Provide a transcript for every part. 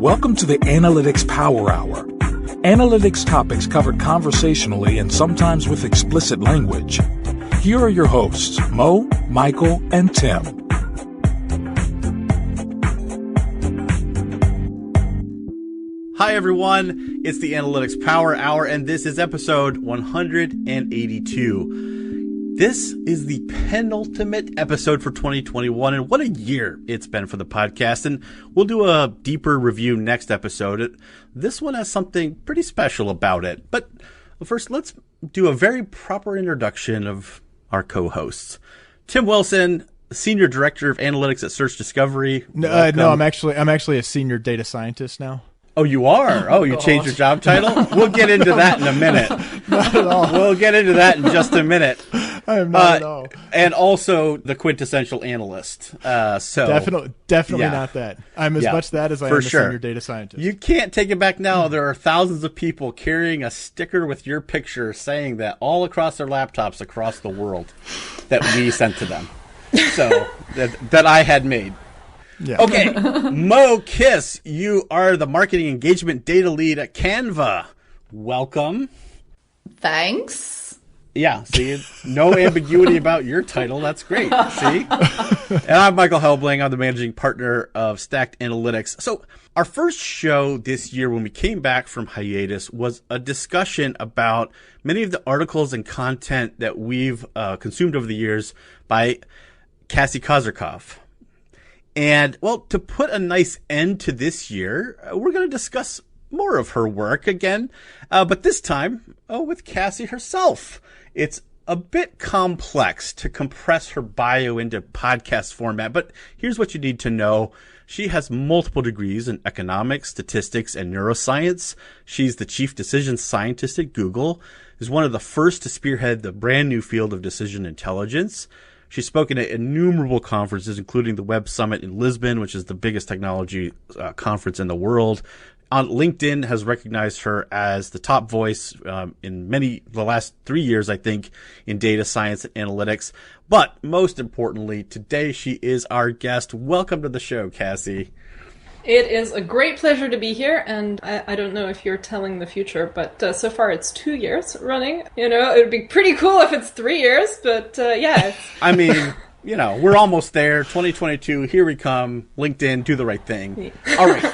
Welcome to the Analytics Power Hour. Analytics topics covered conversationally and sometimes with explicit language. Here are your hosts, Mo, Michael, and Tim. Hi everyone, it's the Analytics Power Hour, and this is episode 182. This is the penultimate episode for 2021, and what a year it's been for the podcast, and we'll do a deeper review next episode. This one has something pretty special about it, but first let's do a very proper introduction of our co-hosts. Tim Wilson, Senior Director of Analytics at Search Discovery. No, I'm actually a senior data scientist now. Oh, you are? Oh, you changed your job title? We'll get into that in a minute. Not at all. We'll get into that in just a minute. I am not at all. And also the quintessential analyst. Definitely yeah. not that. I'm as much that as I am a senior data scientist. You can't take it back now. There are thousands of people carrying a sticker with your picture saying that all across their laptops across the world that we sent to them. So that I had made. Yeah. Okay, Mo Kiss, you are the marketing engagement data lead at Canva. Welcome. Thanks. Yeah, see, no ambiguity about your title. That's great. See? And I'm Michael Helbling. I'm the managing partner of Stacked Analytics. So our first show this year when we came back from hiatus was a discussion about many of the articles and content that we've consumed over the years by Cassie Kozyrkov. And, well, to put a nice end to this year, we're going to discuss more of her work again, but this time with Cassie herself. It's a bit complex to compress her bio into podcast format, but here's what you need to know. She has multiple degrees in economics, statistics, and neuroscience. She's the chief decision scientist at Google, is one of the first to spearhead the brand new field of decision intelligence. She's spoken at innumerable conferences, including the Web Summit in Lisbon, which is the biggest technology conference in the world. On LinkedIn has recognized her as the top voice in the last 3 years, I think, in data science and analytics. But most importantly, today she is our guest. Welcome to the show, Cassie. It is a great pleasure to be here, and I don't know if you're telling the future, but so far it's 2 years running. You know, it would be pretty cool if it's 3 years, but yeah. I mean, you know, we're almost there. 2022, here we come. LinkedIn, do the right thing. All right.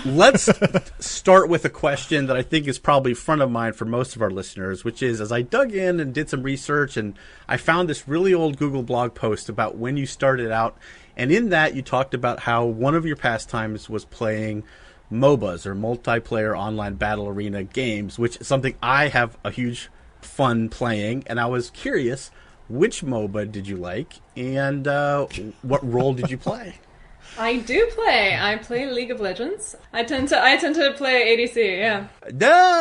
Let's start with a question that I think is probably front of mind for most of our listeners, which is, as I dug in and did some research, and I found this really old Google blog post about when you started out. And in that, you talked about how one of your pastimes was playing MOBAs, or multiplayer online battle arena games, which is something I have a huge fun playing. And I was curious, which MOBA did you like, and what role did you play? I play League of Legends. I tend to play ADC, yeah.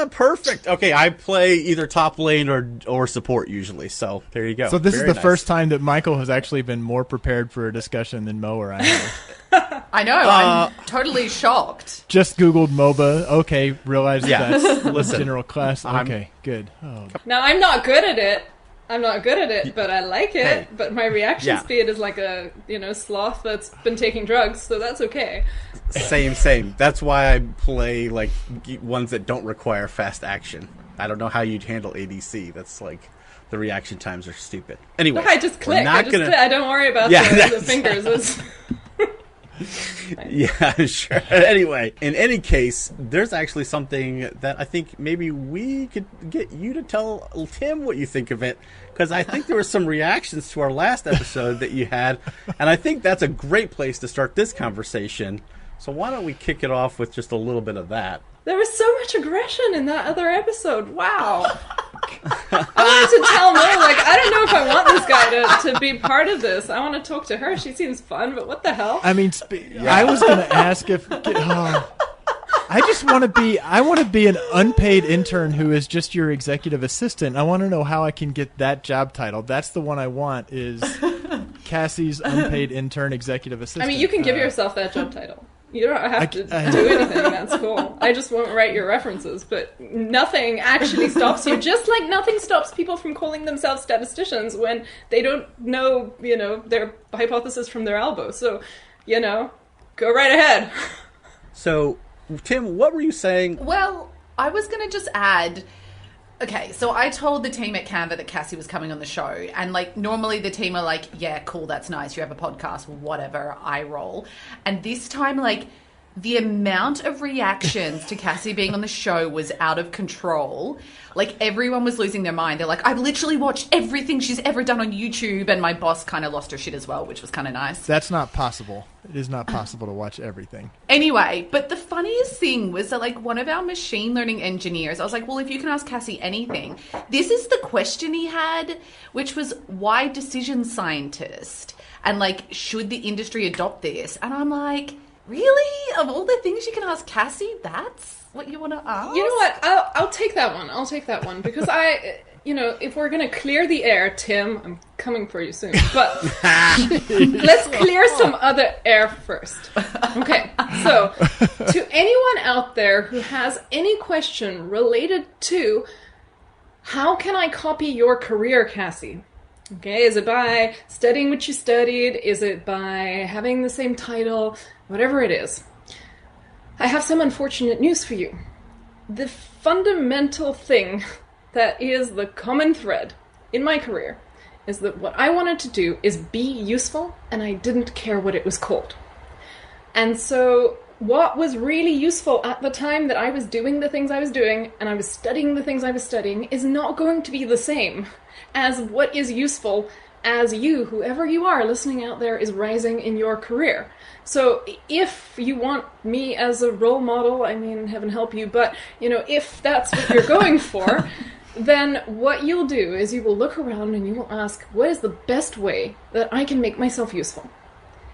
Perfect. Okay, I play either top lane or support usually, so there you go. So this is the first time that Michael has actually been more prepared for a discussion than Mo or I have. I know, I'm totally shocked. Just Googled MOBA, okay, realized that's listen, general class. Okay, good. Oh. Now, I'm not good at it, but I like it. Hey. But my reaction speed is like a, sloth that's been taking drugs, so that's okay. Same. That's why I play like ones that don't require fast action. I don't know how you'd handle ADC. That's like the reaction times are stupid. Anyway, I just click. I don't worry about the fingers. Yeah, sure. Anyway, in any case, there's actually something that I think maybe we could get you to tell Tim what you think of it, because I think there were some reactions to our last episode that you had, and I think that's a great place to start this conversation. So why don't we kick it off with just a little bit of that? There was so much aggression in that other episode. Wow. I wanted to tell Mo, I don't know if I want this guy to be part of this. I want to talk to her. She seems fun, but what the hell? I mean, I was going to ask if... I want to be an unpaid intern who is just your executive assistant. I want to know how I can get that job title. That's the one I want, is Cassie's unpaid intern executive assistant. I mean, you can give yourself that job title. You don't have to do anything. That's cool. I just won't write your references, but nothing actually stops you. Just like nothing stops people from calling themselves statisticians when they don't know, their hypothesis from their elbow. So, go right ahead. So, Tim, what were you saying? Well, I was going to just add... Okay, so I told the team at Canva that Cassie was coming on the show, and like normally the team are like, yeah, cool, that's nice, you have a podcast, whatever, I roll. And this time, like, the amount of reactions to Cassie being on the show was out of control. Like, everyone was losing their mind. They're like, I've literally watched everything she's ever done on YouTube, and my boss kind of lost her shit as well, which was kind of nice. That's not possible. It is not possible to watch everything. Anyway, but the funniest thing was that, like, one of our machine learning engineers, I was like, well, if you can ask Cassie anything, this is the question he had, which was, why decision scientist? And, like, should the industry adopt this? And I'm like, really? Of all the things you can ask Cassie, that's what you want to ask? You know what? I'll take that one. I'll take that one because if we're going to clear the air, Tim, I'm coming for you soon. But let's clear some other air first. Okay. So, to anyone out there who has any question related to how can I copy your career, Cassie? Okay, is it by studying what you studied? Is it by having the same title? Whatever it is. I have some unfortunate news for you. The fundamental thing that is the common thread in my career is that what I wanted to do is be useful, and I didn't care what it was called. And so what was really useful at the time that I was doing the things I was doing and I was studying the things I was studying is not going to be the same as what is useful as you, whoever you are listening out there, is rising in your career. So if you want me as a role model, I mean, heaven help you, but, if that's what you're going for, then what you'll do is you will look around and you will ask, what is the best way that I can make myself useful?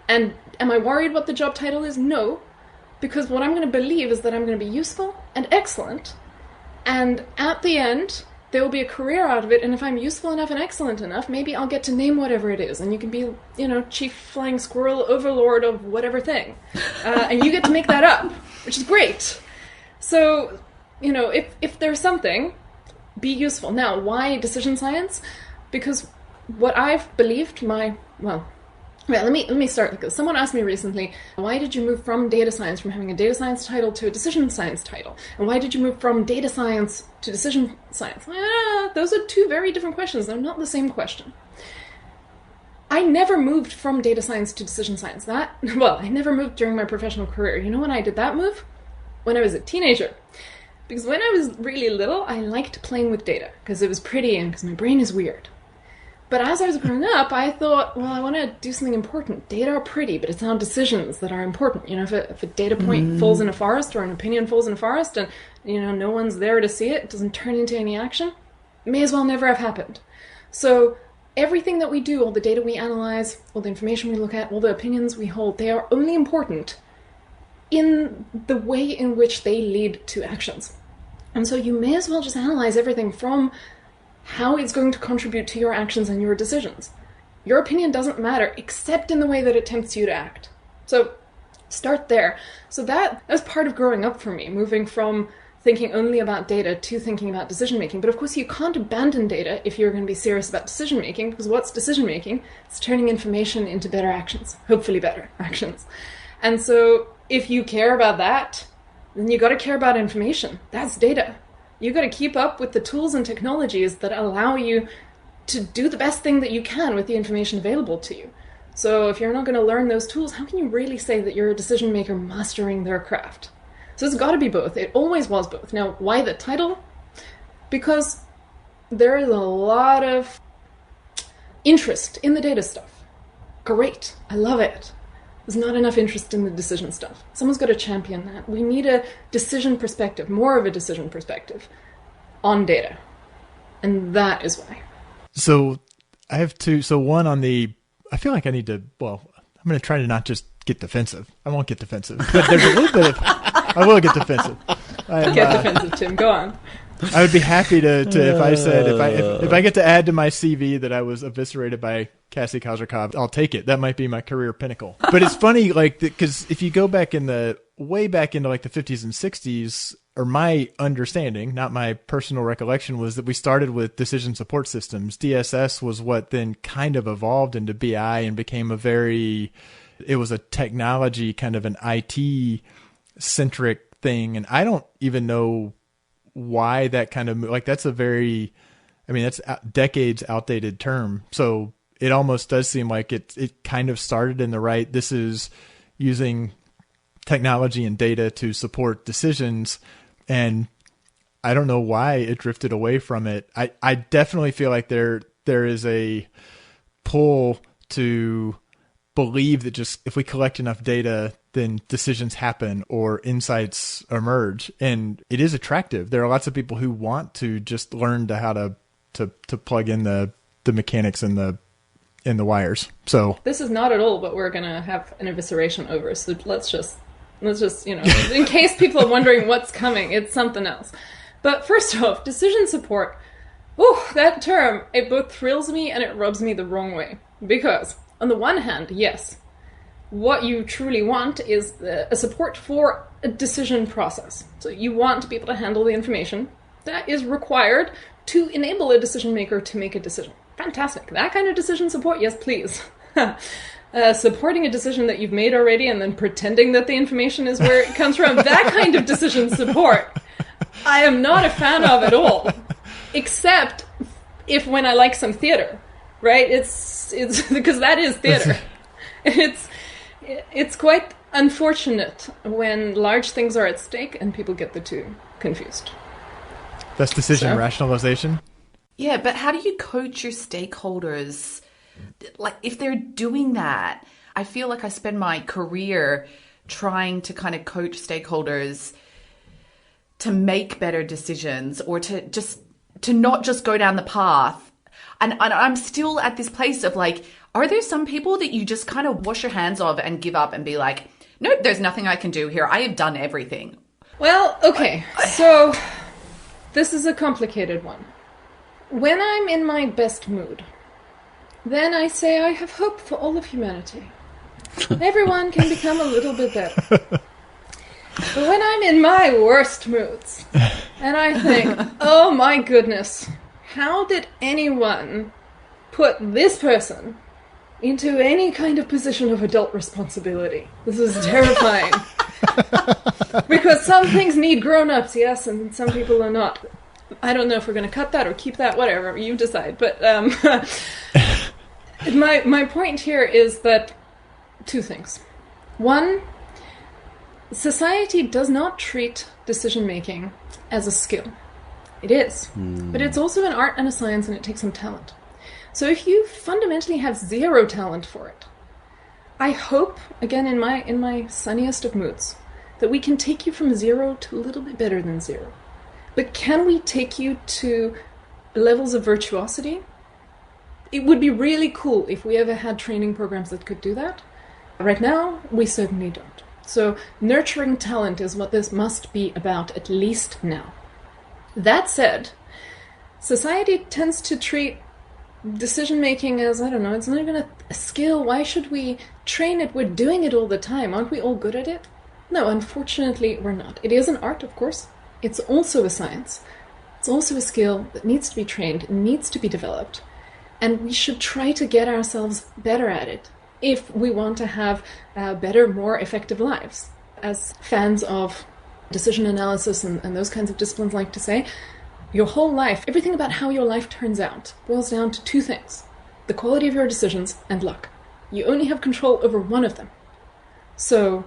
And am I worried what the job title is? No, because what I'm going to believe is that I'm going to be useful and excellent, and at the end, there will be a career out of it, and if I'm useful enough and excellent enough, maybe I'll get to name whatever it is, and you can be, chief flying squirrel overlord of whatever thing. And you get to make that up, which is great. So, if there's something, be useful. Now, why decision science? Because what I've believed let me start with this. Someone asked me recently, why did you move from data science, from having a data science title to a decision science title? And why did you move from data science to decision science? Those are two very different questions. They're not the same question. I never moved from data science to decision science. I never moved during my professional career. You know when I did that move? When I was a teenager. Because when I was really little, I liked playing with data because it was pretty and because my brain is weird. But as I was growing up, I thought, I want to do something important. Data are pretty, but it's not decisions that are important. If a data point falls in a forest or an opinion falls in a forest and, no one's there to see it, it doesn't turn into any action, it may as well never have happened. So everything that we do, all the data we analyze, all the information we look at, all the opinions we hold, they are only important in the way in which they lead to actions. And so you may as well just analyze everything from how it's going to contribute to your actions and your decisions. Your opinion doesn't matter, except in the way that it tempts you to act. So start there. So that was part of growing up for me, moving from thinking only about data to thinking about decision making. But of course you can't abandon data if you're going to be serious about decision making, because what's decision making? It's turning information into better actions, hopefully better actions. And so if you care about that, then you got to care about information. That's data. You got to keep up with the tools and technologies that allow you to do the best thing that you can with the information available to you. So if you're not going to learn those tools, how can you really say that you're a decision maker mastering their craft? So it's got to be both. It always was both. Now, why the title? Because there is a lot of interest in the data stuff. Great. I love it. There's not enough interest in the decision stuff. Someone's got to champion that. We need a decision perspective, more of a decision perspective on data. And that is why. So I have two. So one on the, I feel like I need to, I'm going to try to not just get defensive. I won't get defensive. But there's a little bit of, I will get defensive. Get defensive, Tim. Go on. I would be happy to if I said, if I get to add to my CV that I was eviscerated by Cassie Kozyrkov, I'll take it. That might be my career pinnacle. But it's funny, because if you go back way back into the 50s and 60s, or my understanding, not my personal recollection, was that we started with decision support systems. DSS was what then kind of evolved into BI and became it was a technology, kind of an IT centric thing. And I don't even know why that kind of, like, that's that's decades outdated term. So it almost does seem like it kind of started in the right. This is using technology and data to support decisions. And I don't know why it drifted away from it. I definitely feel like there is a pull to believe that just if we collect enough data, then decisions happen or insights emerge. And it is attractive. There are lots of people who want to just learn how to plug in the mechanics in the wires. So this is not at all what we're going to have an evisceration over. So let's just, in case people are wondering what's coming, it's something else. But first off, decision support. Oh, that term, it both thrills me and it rubs me the wrong way. Because on the one hand, yes, what you truly want is a support for a decision process. So you want to be able to handle the information that is required to enable a decision maker to make a decision. Fantastic. That kind of decision support, yes, please. Supporting a decision that you've made already and then pretending that the information is where it comes from, that kind of decision support, I am not a fan of at all. Except if when I like some theater, right? It's because that is theater. It's quite unfortunate when large things are at stake and people get the two confused. That's decision rationalization. Yeah, but how do you coach your stakeholders? Like, if they're doing that, I feel like I spend my career trying to kind of coach stakeholders to make better decisions or to not just go down the path. And I'm still at this place of like, are there some people that you just kind of wash your hands of and give up and be like, nope, there's nothing I can do here. I have done everything. Well, okay. So this is a complicated one. When I'm in my best mood, then I say I have hope for all of humanity. Everyone can become a little bit better. But when I'm in my worst moods, and I think, oh my goodness, how did anyone put this person into any kind of position of adult responsibility? This is terrifying. Because some things need grown-ups, yes, and some people are not. I don't know if we're going to cut that or keep that, whatever, you decide. But my point here is that two things. One, society does not treat decision-making as a skill. It is. But it's also an art and a science, and it takes some talent. So if you fundamentally have zero talent for it, I hope, again, in my sunniest of moods, that we can take you from zero to a little bit better than zero. But can we take you to levels of virtuosity? It would be really cool if we ever had training programs that could do that. Right now, we certainly don't. So nurturing talent is what this must be about, at least now. That said, society tends to treat decision-making as, I don't know, it's not even a skill. Why should we train it? We're doing it all the time. Aren't we all good at it? No, unfortunately, we're not. It is an art, of course. It's also a science. It's also a skill that needs to be trained, needs to be developed. And we should try to get ourselves better at it if we want to have better, more effective lives. As fans of decision analysis and those kinds of disciplines like to say, your whole life, everything about how your life turns out, boils down to two things: the quality of your decisions and luck. You only have control over one of them. So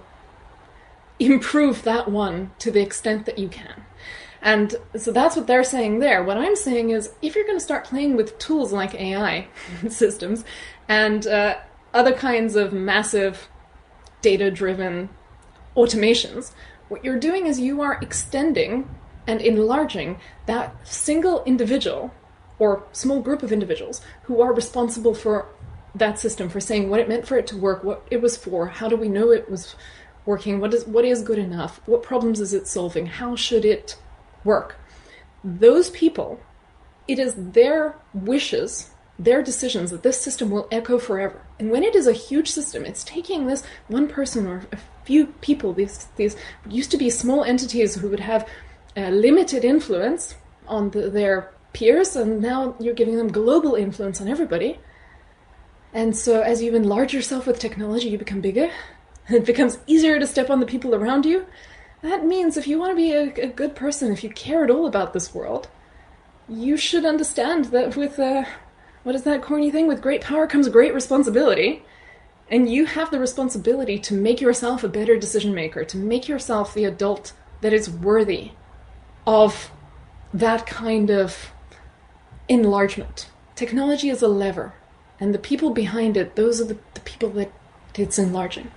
improve that one to the extent that you can. And so that's what they're saying there. What I'm saying is, if you're going to start playing with tools like AI systems and other kinds of massive data-driven automations, what you're doing is you are extending and enlarging that single individual or small group of individuals who are responsible for that system, for saying what it meant for it to work, what it was for, how do we know it was working, what is good enough, what problems is it solving, how should it work. Those people, it is their wishes, their decisions that this system will echo forever. And when it is a huge system, it's taking this one person or a few people, these used to be small entities who would have limited influence on their peers, and now you're giving them global influence on everybody. And so as you enlarge yourself with technology, you become bigger. It becomes easier to step on the people around you. That means if you want to be a good person, if you care at all about this world, you should understand that with, what is that corny thing? With great power comes great responsibility. And you have the responsibility to make yourself a better decision maker, to make yourself the adult that is worthy of that kind of enlargement. Technology is a lever, and the people behind it, those are the people that it's enlarging.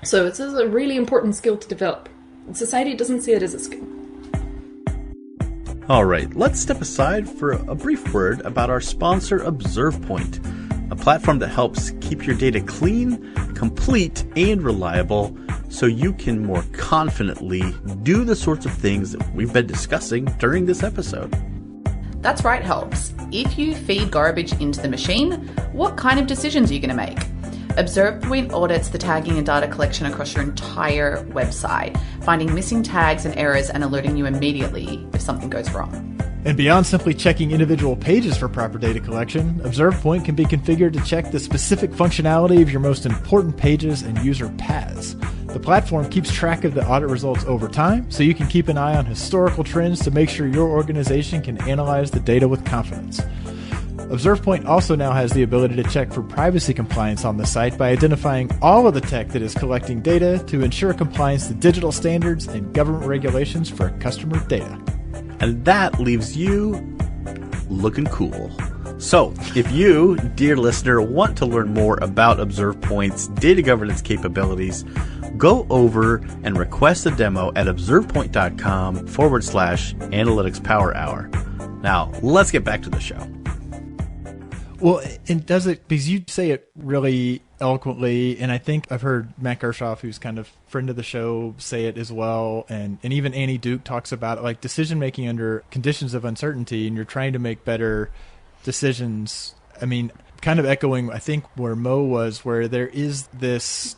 So it's a really important skill to develop. And society doesn't see it as a skill. All right, let's step aside for a brief word about our sponsor, ObservePoint, a platform that helps keep your data clean, complete, and reliable so you can more confidently do the sorts of things that we've been discussing during this episode. That's right, Helps. If you feed garbage into the machine, what kind of decisions are you going to make? ObservePoint audits the tagging and data collection across your entire website, finding missing tags and errors and alerting you immediately if something goes wrong. And beyond simply checking individual pages for proper data collection, ObservePoint can be configured to check the specific functionality of your most important pages and user paths. The platform keeps track of the audit results over time, so you can keep an eye on historical trends to make sure your organization can analyze the data with confidence. ObservePoint also now has the ability to check for privacy compliance on the site by identifying all of the tech that is collecting data to ensure compliance to digital standards and government regulations for customer data. And that leaves you looking cool. So, if you, dear listener, want to learn more about ObservePoint's data governance capabilities, go over and request a demo at observepoint.com/analytics power hour. Now, let's get back to the show. Well, and does it, because you say it really eloquently, and I think I've heard Matt Gershoff, who's kind of friend of the show, say it as well, and even Annie Duke talks about it, like decision-making under conditions of uncertainty, and you're trying to make better decisions. I mean, kind of echoing, I think, where Mo was, where there is this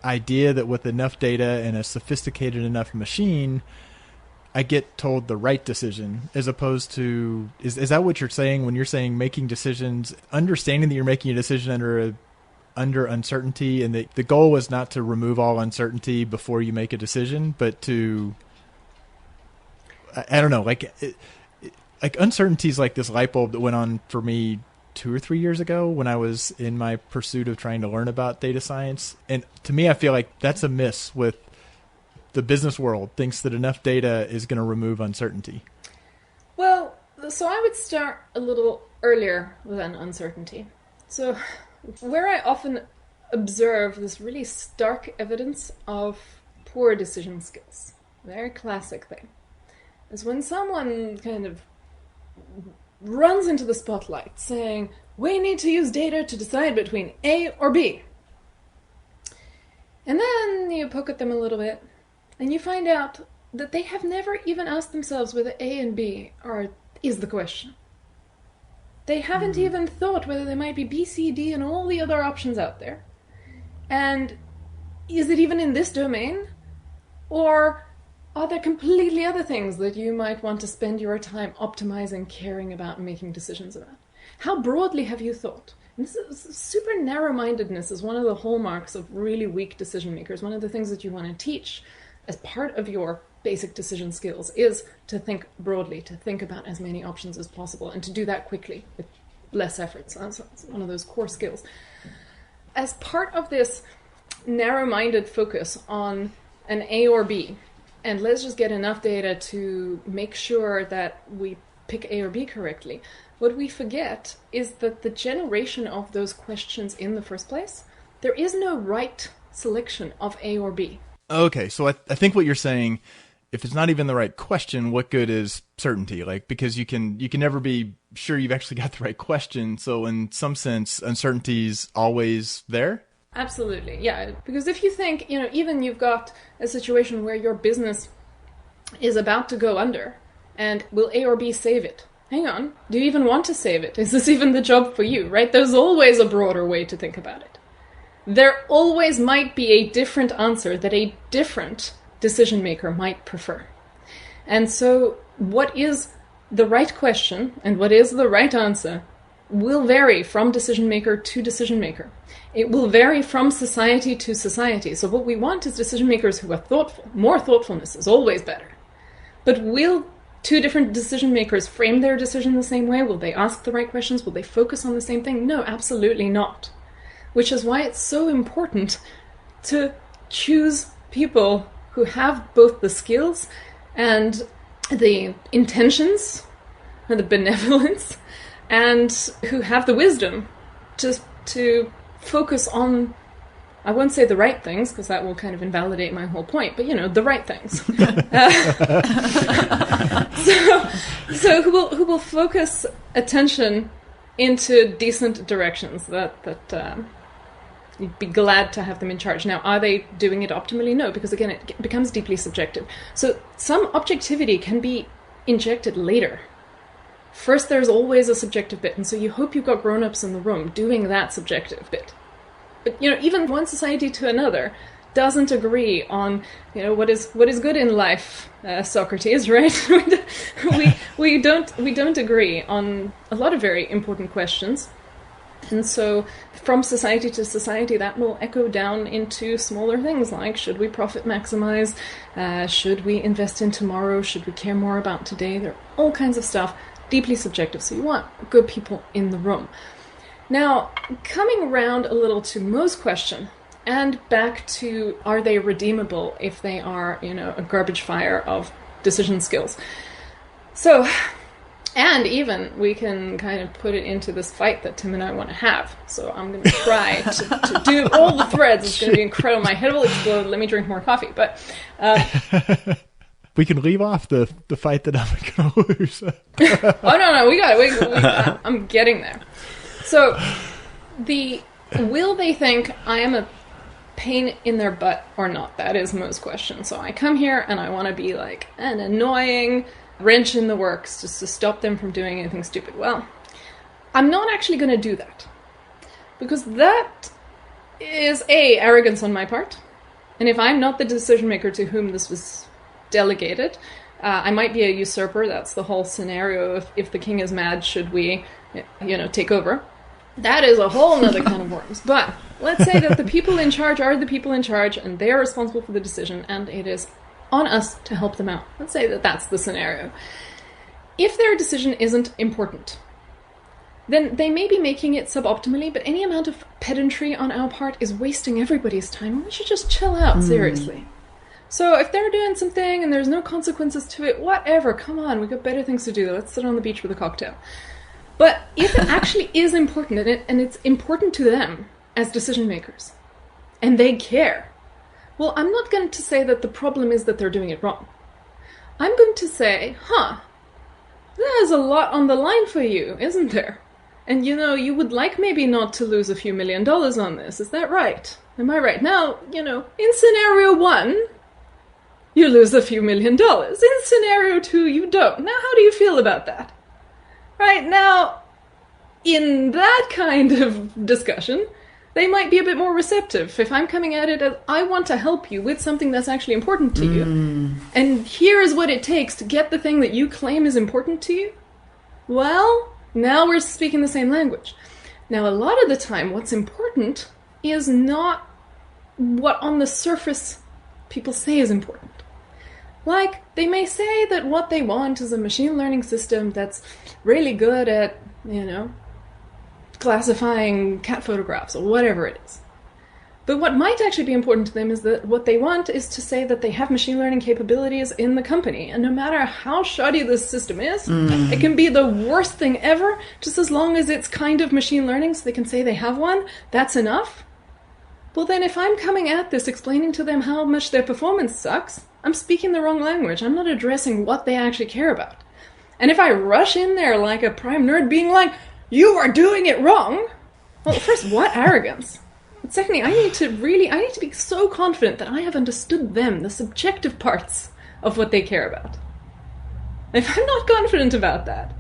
idea that with enough data and a sophisticated enough machine, I get told the right decision, as opposed to, is that what you're saying when you're saying making decisions, understanding that you're making a decision under uncertainty, and the goal is not to remove all uncertainty before you make a decision, but to, I don't know, like uncertainty is like this light bulb that went on for me 2 or 3 years ago when I was in my pursuit of trying to learn about data science. And to me, I feel like that's a miss with the business world, thinks that enough data is going to remove uncertainty. Well, so I would start a little earlier than uncertainty. So where I often observe this really stark evidence of poor decision skills, very classic thing, is when someone kind of runs into the spotlight saying, we need to use data to decide between A or B. And then you poke at them a little bit, and you find out that they have never even asked themselves whether A and B is the question. They haven't even thought whether there might be B, C, D, and all the other options out there. And is it even in this domain? Or are there completely other things that you might want to spend your time optimizing, caring about, and making decisions about? How broadly have you thought? And this is, super narrow-mindedness is one of the hallmarks of really weak decision makers. One of the things that you want to teach as part of your basic decision skills is to think broadly, to think about as many options as possible, and to do that quickly with less effort. So that's one of those core skills. As part of this narrow-minded focus on an A or B, and let's just get enough data to make sure that we pick A or B correctly, what we forget is that the generation of those questions in the first place, there is no right selection of A or B. Okay, so I think what you're saying, if it's not even the right question, what good is certainty? Like, because you can never be sure you've actually got the right question. So in some sense, uncertainty's always there? Absolutely, yeah. Because if you think, even you've got a situation where your business is about to go under, and will A or B save it? Hang on, do you even want to save it? Is this even the job for you, right? There's always a broader way to think about it. There always might be a different answer that a different decision maker might prefer. And so what is the right question and what is the right answer will vary from decision maker to decision maker. It will vary from society to society. So what we want is decision makers who are thoughtful. More thoughtfulness is always better. But will two different decision makers frame their decision the same way? Will they ask the right questions? Will they focus on the same thing? No, absolutely not. Which is why it's so important to choose people who have both the skills and the intentions and the benevolence, and who have the wisdom to focus on, I won't say the right things, because that will kind of invalidate my whole point, but the right things. So who will focus attention into decent directions that you'd be glad to have them in charge. Now, are they doing it optimally? No, because again, it becomes deeply subjective. So some objectivity can be injected later. First, there's always a subjective bit, and so you hope you've got grown-ups in the room doing that subjective bit. But even one society to another doesn't agree on what is good in life, Socrates, right? we don't agree on a lot of very important questions. And so from society to society, that will echo down into smaller things like, should we profit maximize? Should we invest in tomorrow? Should we care more about today? There are all kinds of stuff, deeply subjective. So you want good people in the room. Now, coming around a little to Mo's question, and back to, are they redeemable if they are, a garbage fire of decision skills? So, and even we can kind of put it into this fight that Tim and I want to have. So I'm going to try to do all the threads. It's going to be incredible. My head will explode. Let me drink more coffee. But we can leave off the fight that I'm going to lose. Oh, no, we got it. I'm getting there. So will they think I am a pain in their butt or not? That is Mo's question. So I come here and I want to be like an annoying wrench in the works just to stop them from doing anything stupid. Well, I'm not actually going to do that, because that is arrogance on my part, and if I'm not the decision maker to whom this was delegated, I might be a usurper. That's the whole scenario. If the king is mad, should we take over? That is a whole nother can of worms. But let's say that the people in charge are the people in charge, and they're responsible for the decision, and it is on us to help them out. Let's say that that's the scenario. If their decision isn't important, then they may be making it suboptimally, but any amount of pedantry on our part is wasting everybody's time, and we should just chill out, seriously. So if they're doing something and there's no consequences to it, whatever, come on, we've got better things to do. Let's sit on the beach with a cocktail. But if it actually is important, and it's important to them as decision makers, and they care, well, I'm not going to say that the problem is that they're doing it wrong. I'm going to say, there's a lot on the line for you, isn't there? And you would like maybe not to lose a few $1 million on this. Is that right? Am I right? Now, in scenario 1, you lose a few $1 million. In scenario 2, you don't. Now, how do you feel about that? Right now, in that kind of discussion, they might be a bit more receptive. If I'm coming at it as, I want to help you with something that's actually important to you, and here is what it takes to get the thing that you claim is important to you, well, now we're speaking the same language. Now, a lot of the time, what's important is not what on the surface people say is important. Like, they may say that what they want is a machine learning system that's really good at, classifying cat photographs or whatever it is. But what might actually be important to them is that what they want is to say that they have machine learning capabilities in the company. And no matter how shoddy this system is, it can be the worst thing ever, just as long as it's kind of machine learning so they can say they have one, that's enough. Well, then if I'm coming at this explaining to them how much their performance sucks, I'm speaking the wrong language. I'm not addressing what they actually care about. And if I rush in there like a prime nerd being like, you are doing it wrong, well, first, what arrogance? But secondly, I need to be so confident that I have understood them, the subjective parts of what they care about. If I'm not confident about that,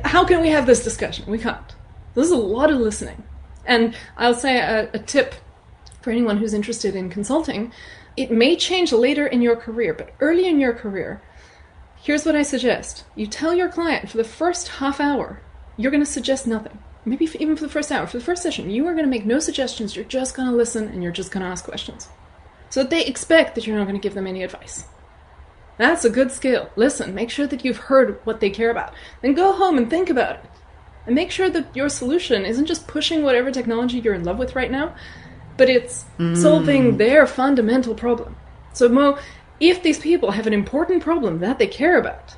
how can we have this discussion? We can't. This is a lot of listening. And I'll say a tip for anyone who's interested in consulting. It may change later in your career, but early in your career, here's what I suggest. You tell your client for the first half hour, you're going to suggest nothing. Maybe even for the first hour, for the first session, you are going to make no suggestions. You're just going to listen and you're just going to ask questions. So that they expect that you're not going to give them any advice. That's a good skill. Listen, make sure that you've heard what they care about. Then go home and think about it. And make sure that your solution isn't just pushing whatever technology you're in love with right now, but it's solving their fundamental problem. So Mo, if these people have an important problem that they care about,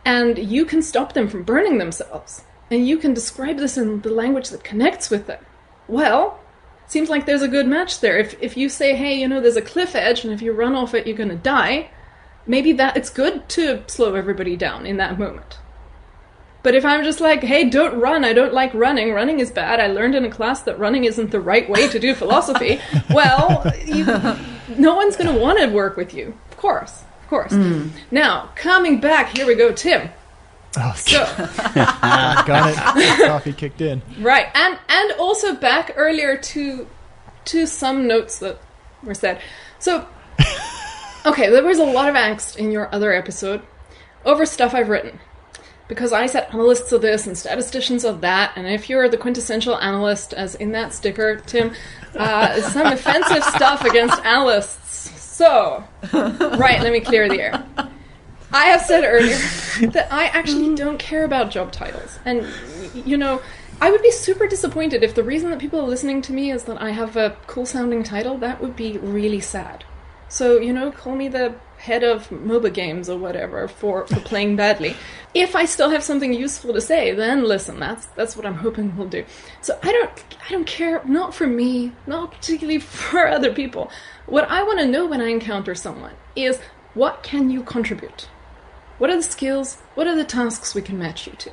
and you can stop them from burning themselves, and you can describe this in the language that connects with them, well, seems like there's a good match there. If you say, hey, there's a cliff edge, and if you run off it, you're going to die, maybe that it's good to slow everybody down in that moment. But if I'm just like, hey, don't run, I don't like running, running is bad, I learned in a class that running isn't the right way to do philosophy, well, no one's going to want to work with you. Of course. Now, coming back, here we go, Tim. Oh, so got it. Coffee kicked in. Right, and also back earlier to some notes that were said. So, okay, there was a lot of angst in your other episode over stuff I've written. Because I said analysts are this and statisticians are that, and if you're the quintessential analyst, as in that sticker, Tim, some offensive stuff against analysts. So, right, let me clear the air. I have said earlier that I actually don't care about job titles. And, I would be super disappointed if the reason that people are listening to me is that I have a cool-sounding title. That would be really sad. So, call me the head of MOBA games or whatever for playing badly. If I still have something useful to say, then listen, that's what I'm hoping we'll do. So I don't care, not for me, not particularly for other people. What I want to know when I encounter someone is, what can you contribute? What are the skills? What are the tasks we can match you to?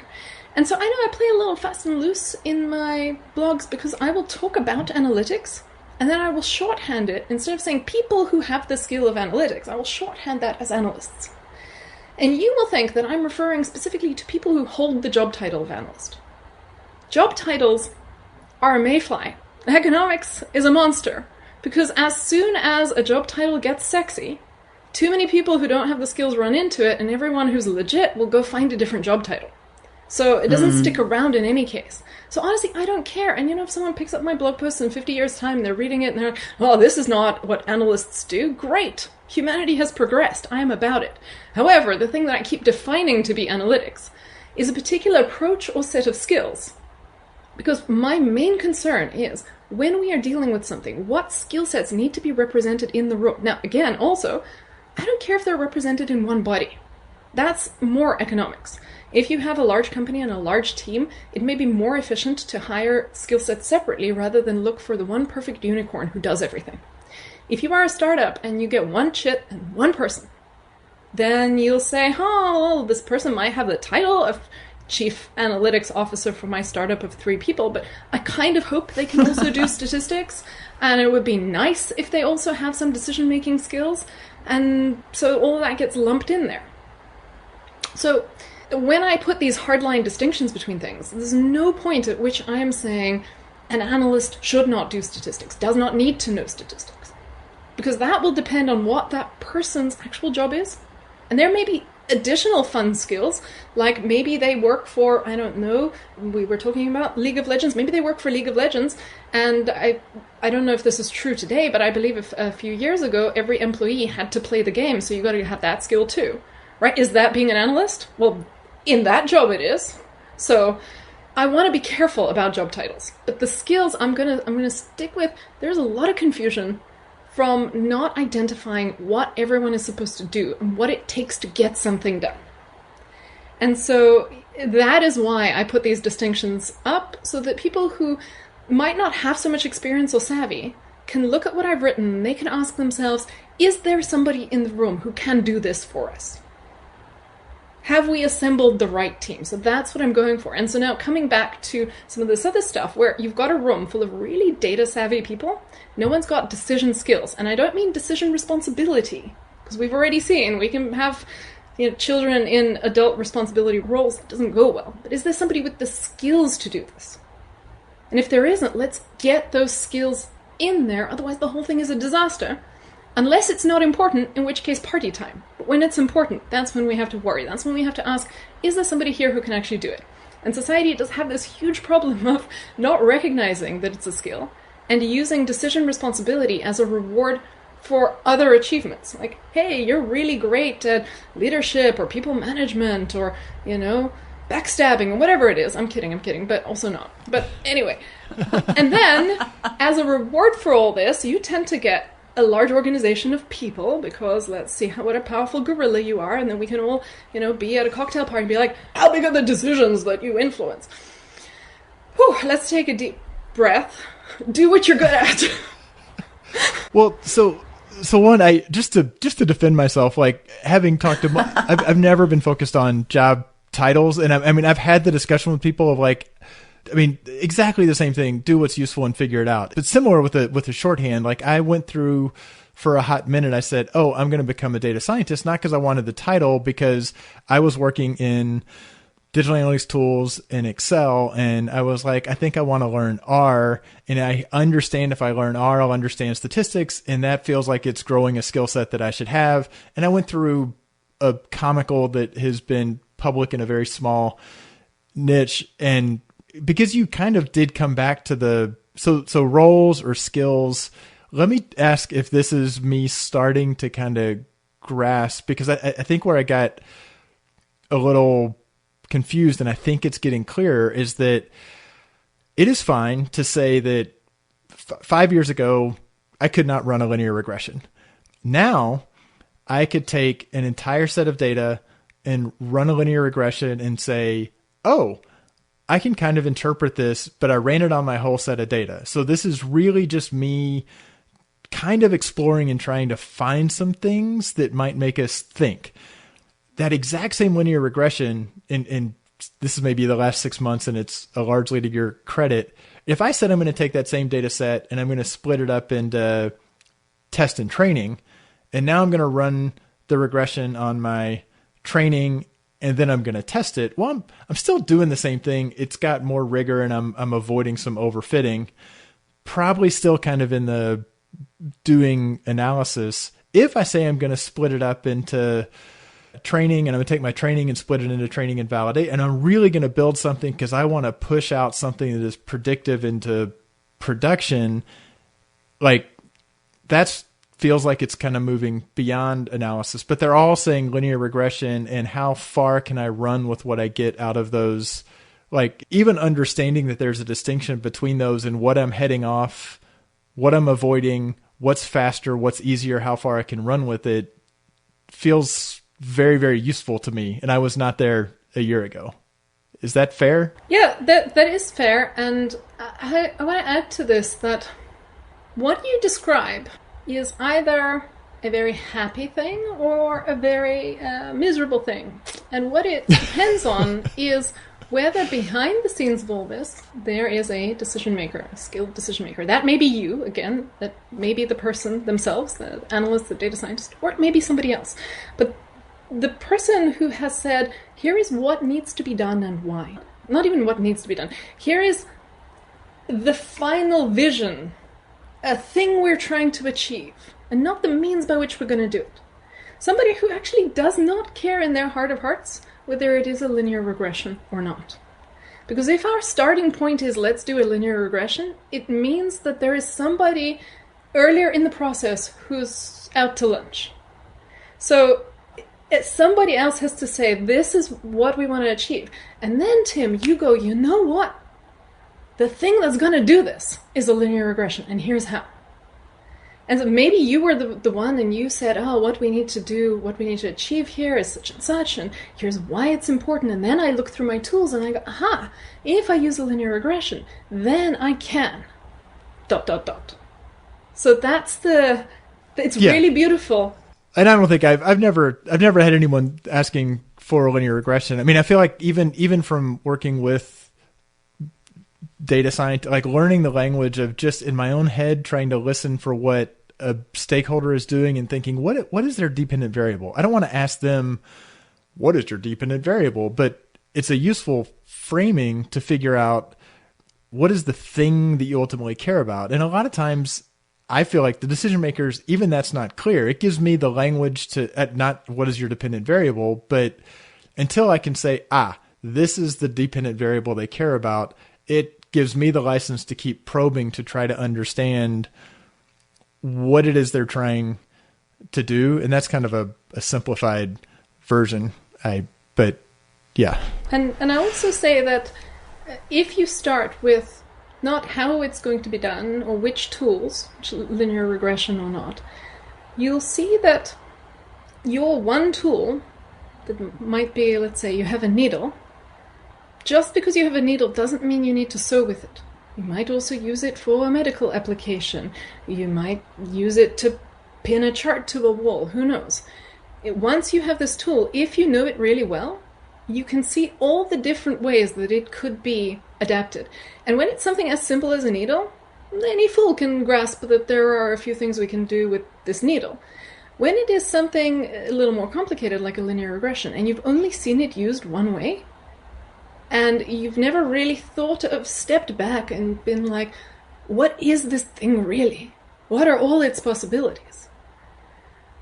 And so I know I play a little fast and loose in my blogs because I will talk about analytics, and then I will shorthand it. Instead of saying people who have the skill of analytics, I will shorthand that as analysts. And you will think that I'm referring specifically to people who hold the job title of analyst. Job titles are a mayfly. Economics is a monster. Because as soon as a job title gets sexy, too many people who don't have the skills run into it, and everyone who's legit will go find a different job title. So it doesn't stick around in any case. So honestly, I don't care. And if someone picks up my blog post in 50 years' time, they're reading it and they're like, oh, this is not what analysts do. Great. Humanity has progressed. I am about it. However, the thing that I keep defining to be analytics is a particular approach or set of skills. Because my main concern is, when we are dealing with something, what skill sets need to be represented in the room? Now, again, also, I don't care if they're represented in one body. That's more economics. If you have a large company and a large team, it may be more efficient to hire skill sets separately rather than look for the one perfect unicorn who does everything. If you are a startup and you get one chit and one person, then you'll say, oh, this person might have the title of chief analytics officer for my startup of 3 people, but I kind of hope they can also do statistics, and it would be nice if they also have some decision-making skills, and so all of that gets lumped in there. So when I put these hardline distinctions between things, there's no point at which I am saying an analyst should not do statistics, does not need to know statistics. Because that will depend on what that person's actual job is. And there may be additional fun skills, like maybe they work for, I don't know, we were talking about League of Legends, maybe they work for League of Legends, and I don't know if this is true today, but I believe a few years ago, every employee had to play the game, so you got to have that skill too. Right? Is that being an analyst? Well, in that job it is. So I want to be careful about job titles. But the skills I'm gonna stick with, there's a lot of confusion from not identifying what everyone is supposed to do and what it takes to get something done. And so that is why I put these distinctions up, so that people who might not have so much experience or savvy can look at what I've written and they can ask themselves, is there somebody in the room who can do this for us? Have we assembled the right team? So that's what I'm going for. And so now coming back to some of this other stuff where you've got a room full of really data-savvy people, no one's got decision skills. And I don't mean decision responsibility, because we've already seen we can have children in adult responsibility roles. That doesn't go well. But is there somebody with the skills to do this? And if there isn't, let's get those skills in there. Otherwise, the whole thing is a disaster. Unless it's not important, in which case party time. But when it's important, that's when we have to worry. That's when we have to ask, is there somebody here who can actually do it? And society does have this huge problem of not recognizing that it's a skill and using decision responsibility as a reward for other achievements. Like, hey, you're really great at leadership or people management or, backstabbing or whatever it is. I'm kidding, but also not. But anyway. And then, as a reward for all this, you tend to get a large organization of people, because let's see what a powerful gorilla you are, and then we can all, be at a cocktail party and be like, how big are the decisions that you influence? Whew, let's take a deep breath. Do what you're good at. Well, so one, I just to defend myself, like having talked to, I've never been focused on job titles, and I've had the discussion with people of like, exactly the same thing. Do what's useful and figure it out. But similar with the shorthand, like I went through for a hot minute. I said, "Oh, I'm going to become a data scientist," not because I wanted the title, because I was working in digital analytics tools in Excel, and I was like, I think I want to learn R, and I understand if I learn R, I'll understand statistics, and that feels like it's growing a skill set that I should have. And I went through a comical that has been public in a very small niche, and because you kind of did come back to the so roles or skills, let me ask if this is me starting to kind of grasp, because I think where I got a little confused, and I think it's getting clearer, is that it is fine to say that 5 years ago I could not run a linear regression. Now I could take an entire set of data and run a linear regression and say, oh, I can kind of interpret this, but I ran it on my whole set of data. So this is really just me kind of exploring and trying to find some things that might make us think. That exact same linear regression, and this is maybe the last 6 months, and it's largely to your credit. If I said I'm going to take that same data set and I'm going to split it up into test and training, and now I'm going to run the regression on my training, and then I'm going to test it. Well, I'm still doing the same thing. It's got more rigor, and I'm avoiding some overfitting. Probably still kind of in the doing analysis. If I say I'm going to split it up into training, and I'm going to take my training and split it into training and validate, and I'm really going to build something because I want to push out something that is predictive into production, like that's feels like it's kind of moving beyond analysis. But they're all saying linear regression, and how far can I run with what I get out of those? Like even understanding that there's a distinction between those and what I'm heading off, what I'm avoiding, what's faster, what's easier, how far I can run with it, feels very, very useful to me. And I was not there a year ago. Is that fair? Yeah, that is fair. And I want to add to this that what you describe is either a very happy thing or a very miserable thing. And what it depends on is whether behind the scenes of all this, there is a decision maker, a skilled decision maker. That may be you, again, that may be the person themselves, the analyst, the data scientist, or it may be somebody else. But the person who has said, here is what needs to be done and why. Not even what needs to be done. Here is the final vision, a thing we're trying to achieve, and not the means by which we're going to do it. Somebody who actually does not care in their heart of hearts whether it is a linear regression or not. Because if our starting point is let's do a linear regression, it means that there is somebody earlier in the process who's out to lunch. So somebody else has to say, this is what we want to achieve. And then, Tim, you go, you know what? The thing that's going to do this is a linear regression, and here's how. And so maybe you were the one and you said, oh, what we need to do, what we need to achieve here is such, and here's why it's important. And then I look through my tools and I go, aha, if I use a linear regression, then I can, ... So that's it's really beautiful. And I don't think I've never had anyone asking for a linear regression. I mean, I feel like even from working with data science, like learning the language of just in my own head, trying to listen for what a stakeholder is doing and thinking, what is their dependent variable? I don't want to ask them, what is your dependent variable? But it's a useful framing to figure out what is the thing that you ultimately care about. And a lot of times I feel like the decision makers, even that's not clear. It gives me the language to not what is your dependent variable, but until I can say, this is the dependent variable they care about, it gives me the license to keep probing to try to understand what it is they're trying to do. And that's kind of a simplified version. But yeah. And I also say that if you start with not how it's going to be done or which tools, linear regression or not, you'll see that your one tool that might be, let's say you have a needle, just because you have a needle doesn't mean you need to sew with it. You might also use it for a medical application. You might use it to pin a chart to a wall. Who knows? Once you have this tool, if you know it really well, you can see all the different ways that it could be adapted. And when it's something as simple as a needle, any fool can grasp that there are a few things we can do with this needle. When it is something a little more complicated, like a linear regression, and you've only seen it used one way, and you've never really stepped back and been like, what is this thing really? What are all its possibilities?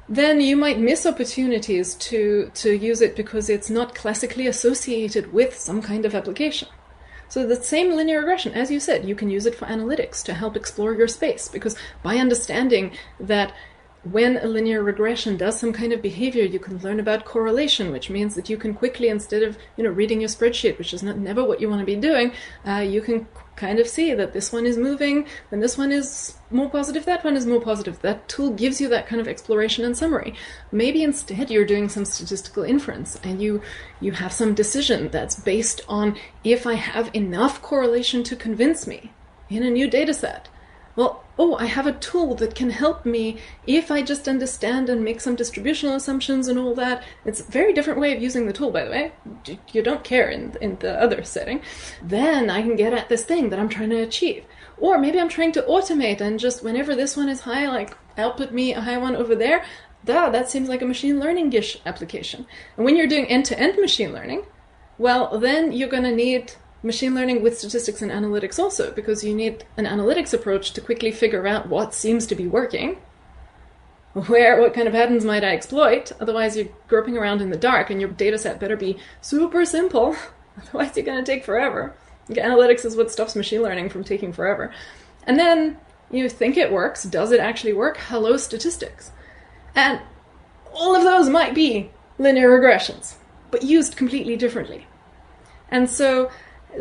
Then you might miss opportunities to use it because it's not classically associated with some kind of application. So the same linear regression, as you said, you can use it for analytics to help explore your space, because by understanding that when a linear regression does some kind of behavior, you can learn about correlation, which means that you can quickly, instead of reading your spreadsheet, which is never what you want to be doing, you can kind of see that this one is moving, then this one is more positive, that one is more positive. That tool gives you that kind of exploration and summary. Maybe instead you're doing some statistical inference and you have some decision that's based on if I have enough correlation to convince me in a new data set. Well, I have a tool that can help me if I just understand and make some distributional assumptions and all that. It's a very different way of using the tool, by the way. You don't care in the other setting. Then I can get at this thing that I'm trying to achieve. Or maybe I'm trying to automate and just whenever this one is high, like output me a high one over there. That seems like a machine learning-ish application. And when you're doing end-to-end machine learning, well, then you're going to need machine learning with statistics and analytics also, because you need an analytics approach to quickly figure out what seems to be working, what kind of patterns might I exploit. Otherwise you're groping around in the dark, and your data set better be super simple, otherwise you're going to take forever. Analytics is what stops machine learning from taking forever. And then you think it works. Does it actually work? Hello, statistics. And all of those might be linear regressions, but used completely differently. And so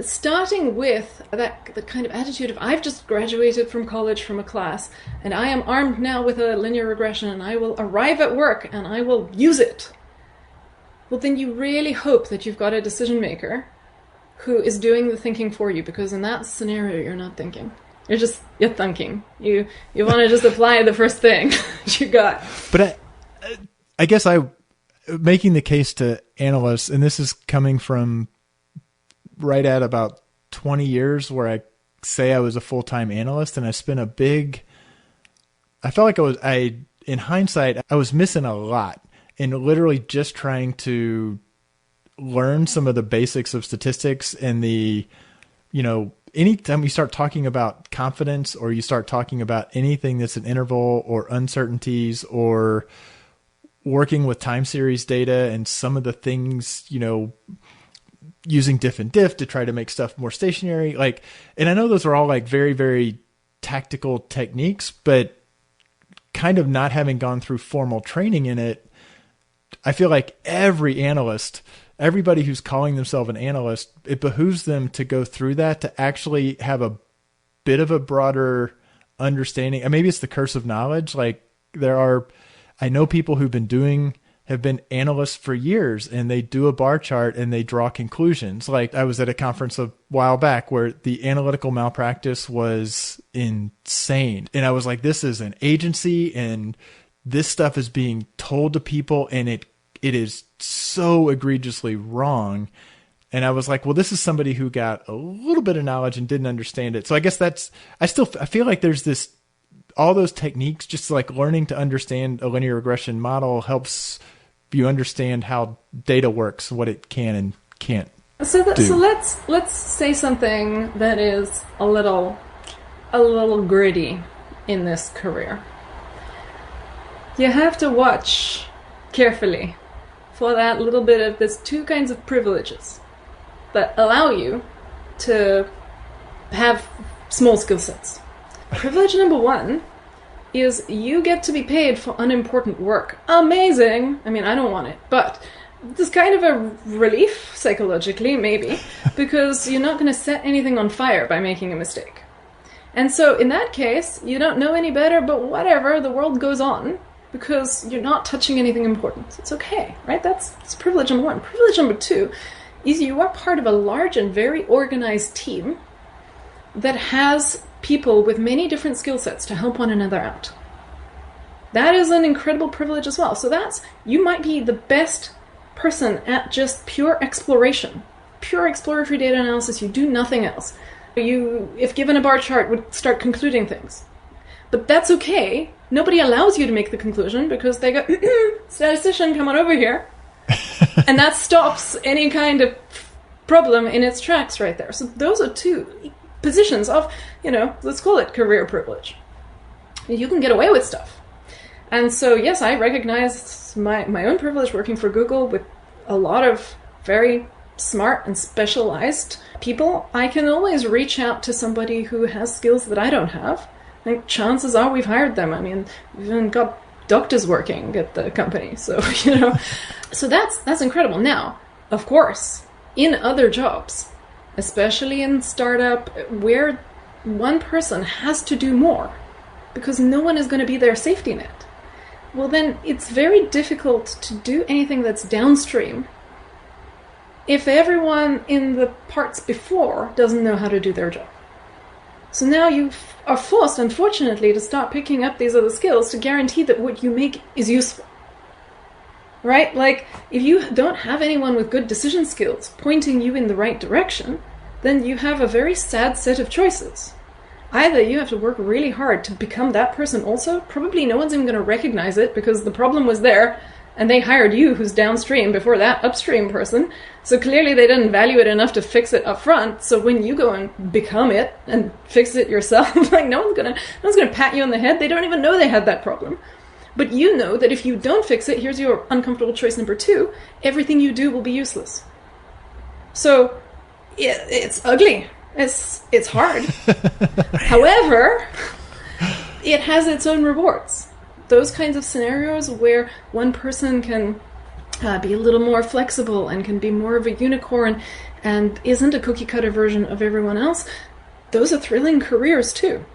starting with the kind of attitude of I've just graduated from college from a class and I am armed now with a linear regression and I will arrive at work and I will use it. Well, then you really hope that you've got a decision maker who is doing the thinking for you, because in that scenario you're not thinking. You're thinking. You want to just apply the first thing you got. But I guess making the case to analysts, and this is coming from right at about 20 years where I say I was a full-time analyst, and I spent I felt like in hindsight, I was missing a lot in literally just trying to learn some of the basics of statistics and anytime you start talking about confidence or you start talking about anything that's an interval or uncertainties or working with time series data and some of the things, using diff and diff to try to make stuff more stationary. And I know those are all very, very tactical techniques, but kind of not having gone through formal training in it, I feel like everybody who's calling themselves an analyst, it behooves them to go through that to actually have a bit of a broader understanding. And maybe it's the curse of knowledge. I know people who've have been analysts for years, and they do a bar chart and they draw conclusions. I was at a conference a while back where the analytical malpractice was insane. And I was like, this is an agency and this stuff is being told to people and it is so egregiously wrong. And I was like, well, this is somebody who got a little bit of knowledge and didn't understand it. So I guess I feel like there's all those techniques, just learning to understand a linear regression model helps you understand how data works, what it can and can't do. So let's say something that is a little gritty in this career. You have to watch carefully for that little bit of, there's two kinds of privileges. that allow you to have small skill sets. Privilege number 1 is you get to be paid for unimportant work. Amazing! I mean, I don't want it, but it's kind of a relief, psychologically, maybe, because you're not going to set anything on fire by making a mistake. And so, in that case, you don't know any better, but whatever, the world goes on, because you're not touching anything important. It's okay, right? That's privilege number 1. Privilege number 2 is you are part of a large and very organized team that has people with many different skill sets to help one another out. That is an incredible privilege as well. So you might be the best person at just pure exploration, pure exploratory data analysis. You do nothing else. You, if given a bar chart, would start concluding things. But that's okay. Nobody allows you to make the conclusion because they go, statistician, come on over here. And that stops any kind of problem in its tracks right there. So those are 2 positions of, let's call it career privilege. You can get away with stuff. And so, yes, I recognize my own privilege working for Google with a lot of very smart and specialized people. I can always reach out to somebody who has skills that I don't have. I think chances are we've hired them. I mean, we've even got doctors working at the company. So, so that's incredible. Now, of course, in other jobs, especially in startup, where one person has to do more because no one is going to be their safety net, well, then it's very difficult to do anything that's downstream if everyone in the parts before doesn't know how to do their job. So now you are forced, unfortunately, to start picking up these other skills to guarantee that what you make is useful. Right? Like, if you don't have anyone with good decision skills pointing you in the right direction, then you have a very sad set of choices. Either you have to work really hard to become that person also. Probably no one's even going to recognize it because the problem was there and they hired you who's downstream before that upstream person. So clearly they didn't value it enough to fix it up front. So when you go and become it and fix it yourself, like no one's gonna pat you on the head. They don't even know they had that problem. But you know that if you don't fix it, here's your uncomfortable choice number 2, everything you do will be useless. So it's ugly. It's hard. However, it has its own rewards. Those kinds of scenarios where one person can be a little more flexible and can be more of a unicorn and isn't a cookie cutter version of everyone else, those are thrilling careers too.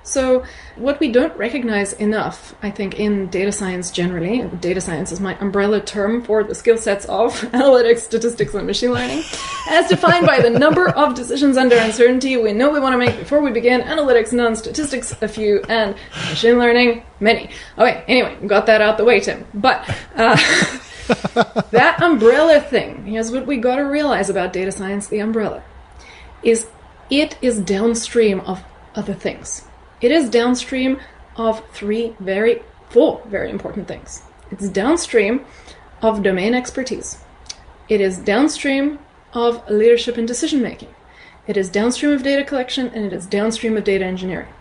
So what we don't recognize enough, I think, in data science generally, data science is my umbrella term for the skill sets of analytics, statistics, and machine learning, as defined by the number of decisions under uncertainty we know we want to make before we begin. Analytics, none. Statistics, a few. And machine learning, many. Okay, anyway, got that out the way, Tim. But that umbrella thing, here's what we got to realize about data science, the umbrella, is it is downstream of other things. It is downstream of 4 very important things. It's downstream of domain expertise. It is downstream of leadership and decision making. It is downstream of data collection, and it is downstream of data engineering.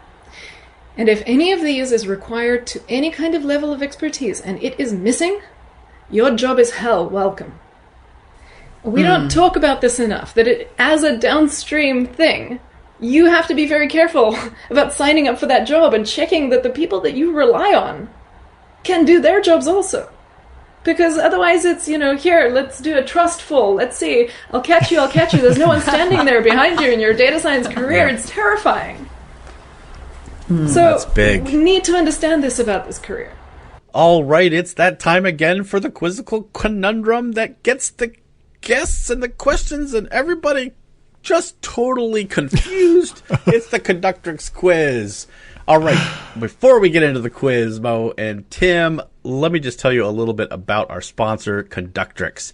And if any of these is required to any kind of level of expertise and it is missing, your job is hell welcome. We don't talk about this enough, that it, as a downstream thing, you have to be very careful about signing up for that job and checking that the people that you rely on can do their jobs also. Because otherwise it's, here, let's do a trust fall. Let's see. I'll catch you. There's no one standing there behind you in your data science career. It's terrifying. So that's big. We need to understand this about this career. All right, it's that time again for the quizzical conundrum that gets the guests and the questions and everybody just totally confused. It's the Conductrix quiz. All right, before we get into the quiz, Mo and Tim, let me just tell you a little bit about our sponsor, Conductrix.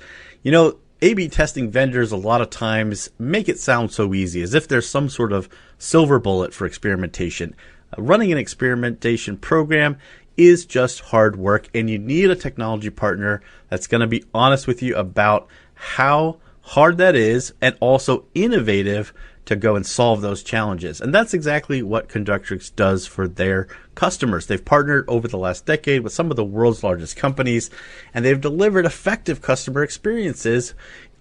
A/B testing vendors a lot of times make it sound so easy, as if there's some sort of silver bullet for experimentation. Running an experimentation program is just hard work, and you need a technology partner that's going to be honest with you about how hard that is and also innovative to go and solve those challenges. And that's exactly what Conductrix does for their customers. They've partnered over the last decade with some of the world's largest companies, and they've delivered effective customer experiences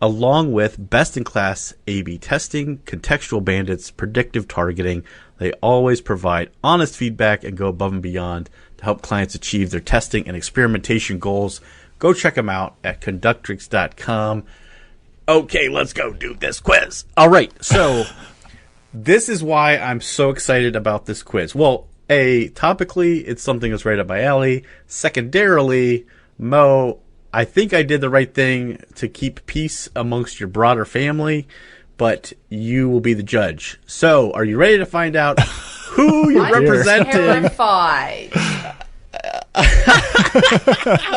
along with best-in-class A/B testing, contextual bandits, predictive targeting. They always provide honest feedback and go above and beyond to help clients achieve their testing and experimentation goals. Go check them out at Conductrix.com. Okay, let's go do this quiz. All right, so this is why I'm so excited about this quiz. Well, topically, it's something that's right up my alley. Secondarily, Mo, I think I did the right thing to keep peace amongst your broader family, but you will be the judge. So, are you ready to find out who you're representing? Terrified.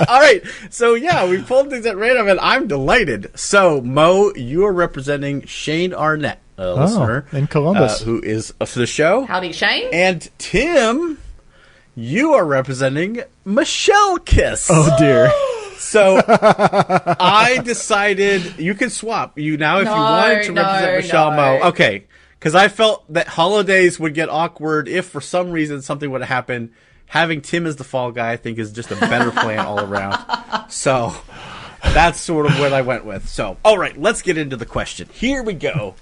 All right, so yeah, we pulled things at random, and I'm delighted. So, Mo, you are representing Shane Arnett, a listener in Columbus, who is for the show. Howdy, Shane. And Tim, you are representing Michelle Kiss. Oh dear. So I decided you can swap. You now, if you wanted to represent Michelle, Mo, okay, because I felt that holidays would get awkward if, for some reason, something would happen. Having Tim as the fall guy, I think, is just a better plan all around. So that's sort of what I went with. So, all right, let's get into the question. Here we go.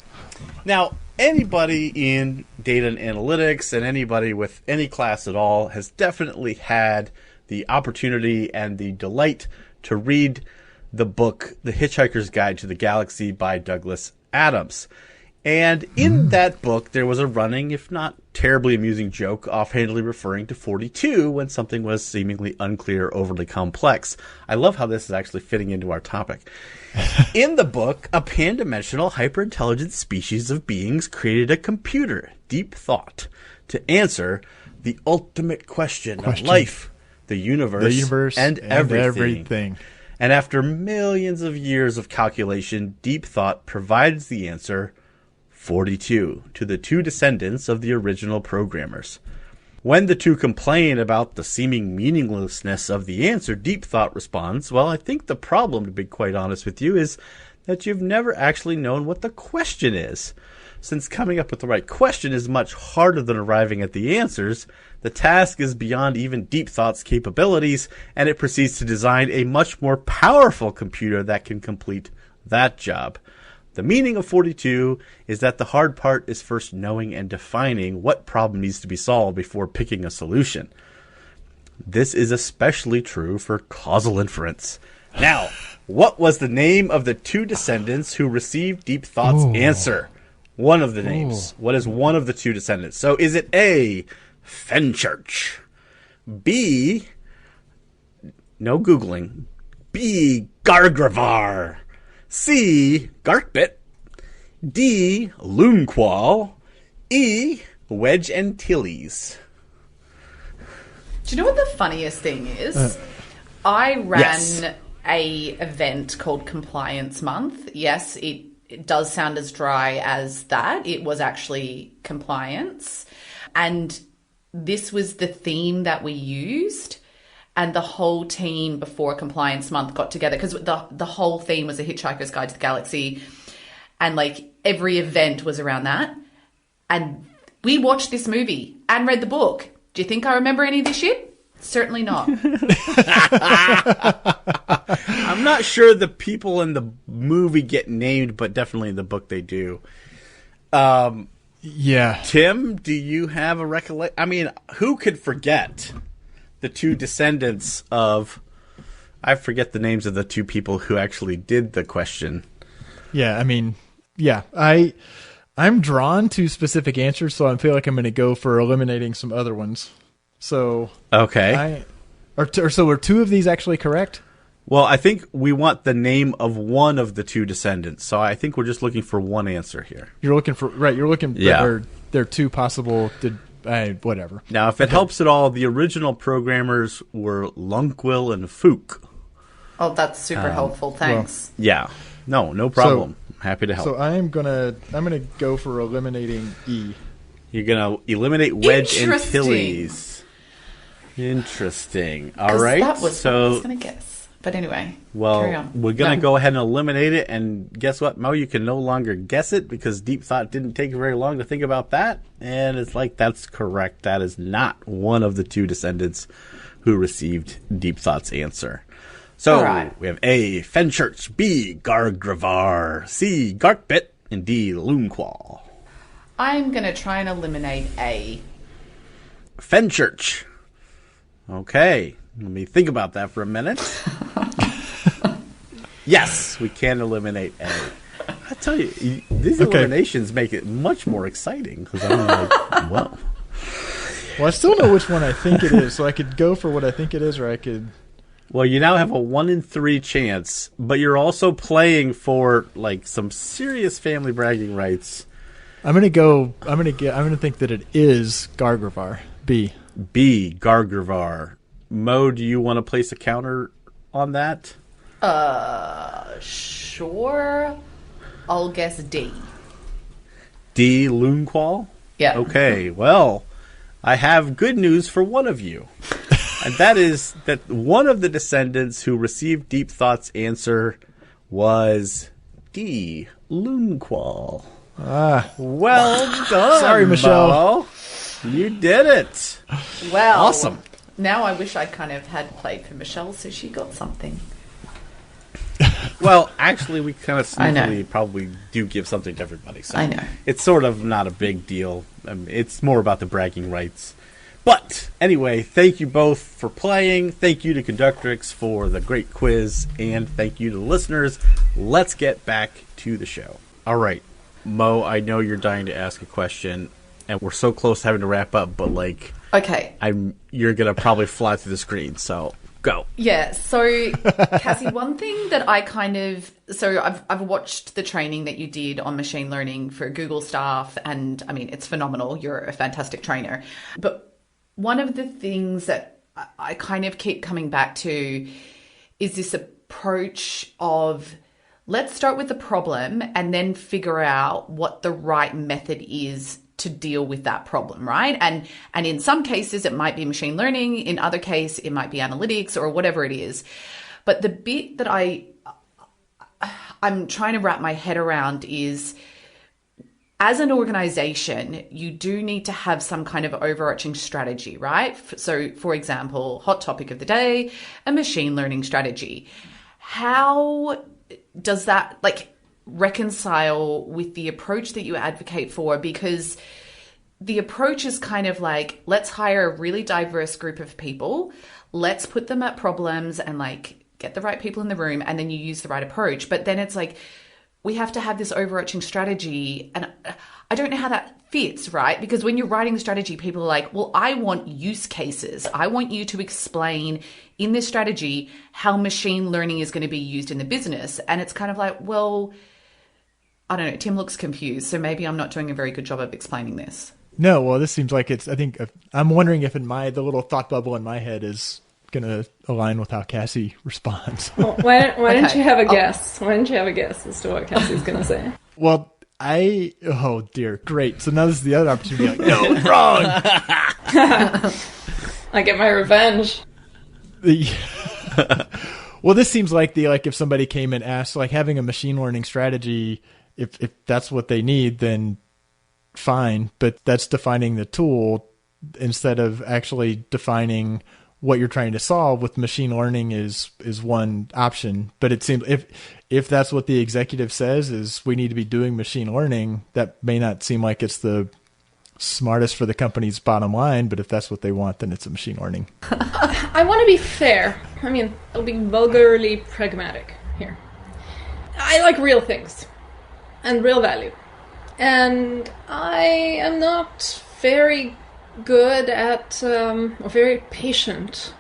Now, anybody in data and analytics and anybody with any class at all has definitely had the opportunity and the delight to read the book, The Hitchhiker's Guide to the Galaxy by Douglas Adams. And in that book, there was a running, if not terribly amusing joke, offhandedly referring to 42 when something was seemingly unclear or overly complex. I love how this is actually fitting into our topic. In the book, a pan-dimensional hyper-intelligent species of beings created a computer, Deep Thought, to answer the ultimate question of life, the universe and everything. And after millions of years of calculation, Deep Thought provides the answer 42 to the two descendants of the original programmers. When the two complain about the seeming meaninglessness of the answer, Deep Thought responds, well, I think the problem, to be quite honest with you, is that you've never actually known what the question is. Since coming up with the right question is much harder than arriving at the answers, the task is beyond even Deep Thought's capabilities, and it proceeds to design a much more powerful computer that can complete that job. The meaning of 42 is that the hard part is first knowing and defining what problem needs to be solved before picking a solution. This is especially true for causal inference. Now, what was the name of the two descendants who received Deep Thought's answer? One of the names. What is one of the two descendants? So is it A, Fenchurch, B, no Googling, B, Gargravar, C, Garkbit, D, Loonqual, E, Wedge Antilles. Do you know what the funniest thing is? I ran a event called Compliance Month. Yes, it does sound as dry as that. It was actually compliance. And this was the theme that we used. And the whole team before Compliance Month got together because the whole theme was A Hitchhiker's Guide to the Galaxy. And like every event was around that. And we watched this movie and read the book. Do you think I remember any of this shit? Certainly not. I'm not sure the people in the movie get named, but definitely in the book they do. Yeah. Tim, do you have a recollection? I mean, who could forget the two descendants of... I forget the names of the two people who actually did the question. Yeah, I mean, yeah. I'm drawn to specific answers, so I feel like I'm going to go for eliminating some other ones. So okay, so are two of these actually correct? Well, I think we want the name of one of the two descendants, so I think we're just looking for one answer here. You're looking for You're looking. Yeah. There are two possible. Whatever. Now, if it helps at all, the original programmers were Lunkwil and Fook. Oh, that's super helpful. Thanks. Well, yeah. No problem. Happy to help. So I'm gonna go for eliminating E. You're gonna eliminate Wedge Antilles. Interesting. All right. That was what I was gonna guess. But anyway, well, carry on. we're going to go ahead and eliminate it. And guess what, Mo? You can no longer guess it because Deep Thought didn't take very long to think about that. And it's like, that's correct. That is not one of the two descendants who received Deep Thought's answer. So we have A, Fenchurch, B, Gargravar, C, Garkbit, and D, Loonquall. I'm going to try and eliminate A. Fenchurch. Okay. Let me think about that for a minute. Yes, we can eliminate A. I tell you, these eliminations make it much more exciting because I'm like, well. Well, I still know which one I think it is, so I could go for what I think it is, or I could. Well, you now have a 1 in 3 chance, but you're also playing for like some serious family bragging rights. I'm gonna think that it is Gargravar. B. B, Gargravar. Mo, do you want to place a counter on that? Sure. I'll guess D. D, Loonquall? Yeah. Okay, well, I have good news for one of you. And that is that one of the descendants who received Deep Thought's answer was D, Loonquall. Well done. Sorry, Michelle. Mo. You did it. Well, awesome. Now I wish I kind of had played for Michelle so she got something. Well, actually, we kind of sneakily probably do give something to everybody. So I know. It's sort of not a big deal. It's more about the bragging rights. But anyway, thank you both for playing. Thank you to Conductrix for the great quiz. And thank you to the listeners. Let's get back to the show. All right. Mo, I know you're dying to ask a question. And we're so close to having to wrap up. But, like, okay, you're going to probably fly through the screen. So go. Yeah. So, Cassie, one thing that I I've watched the training that you did on machine learning for Google staff. And, I mean, it's phenomenal. You're a fantastic trainer. But one of the things that I kind of keep coming back to is this approach of let's start with the problem and then figure out what the right method is to deal with that problem, right? And in some cases, it might be machine learning. In other cases, it might be analytics or whatever it is. But the bit that I'm trying to wrap my head around is, as an organization, you do need to have some kind of overarching strategy, right? So, for example, hot topic of the day, a machine learning strategy. How does that reconcile with the approach that you advocate for? Because the approach is kind of like, let's hire a really diverse group of people, let's put them at problems and get the right people in the room, and then you use the right approach. But then it's like, we have to have this overarching strategy, and I don't know how that fits, right? Because when you're writing the strategy, people are like, well, I want use cases. I want you to explain in this strategy how machine learning is going to be used in the business. And it's kind of like, well, I don't know. Tim looks confused, so maybe I'm not doing a very good job of explaining this. No, well, this seems like I'm wondering if the little thought bubble in my head is going to align with how Cassie responds. Well, why don't you have a guess? Why don't you have a guess as to what Cassie's going to say? Well, oh dear, great. So now this is the other opportunity. No, wrong. I get my revenge. Well, this seems like if somebody came and asked, having a machine learning strategy, if that's what they need, then fine. But that's defining the tool instead of actually defining what you're trying to solve. With machine learning is one option. But it seems if that's what the executive says is we need to be doing machine learning, that may not seem like it's the smartest for the company's bottom line. But if that's what they want, then it's a machine learning. I want to be fair. I mean, I'll be vulgarly pragmatic here. I like real things and real value. And I am not very good at, or very patient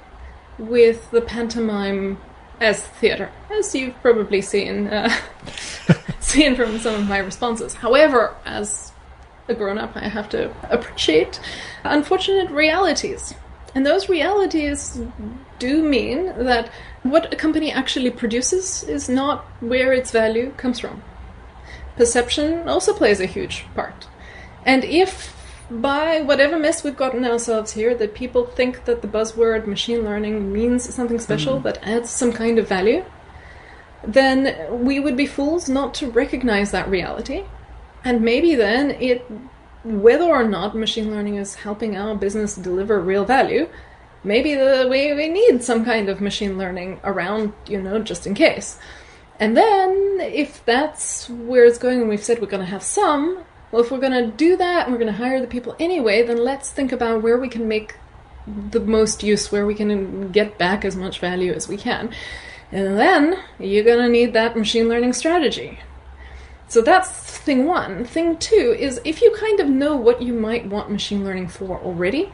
with the pantomime as theater, as you've probably seen from some of my responses. However, as a grown-up, I have to appreciate unfortunate realities. And those realities do mean that what a company actually produces is not where its value comes from. Perception also plays a huge part. And if by whatever mess we've gotten ourselves here, that people think that the buzzword machine learning means something special that adds some kind of value, then we would be fools not to recognize that reality. And maybe then whether or not machine learning is helping our business deliver real value, maybe we need some kind of machine learning around, just in case. And then, if that's where it's going and we've said we're going to have some, well, if we're going to do that and we're going to hire the people anyway, then let's think about where we can make the most use, where we can get back as much value as we can. And then, you're going to need that machine learning strategy. So that's thing one. Thing two is, if you kind of know what you might want machine learning for already,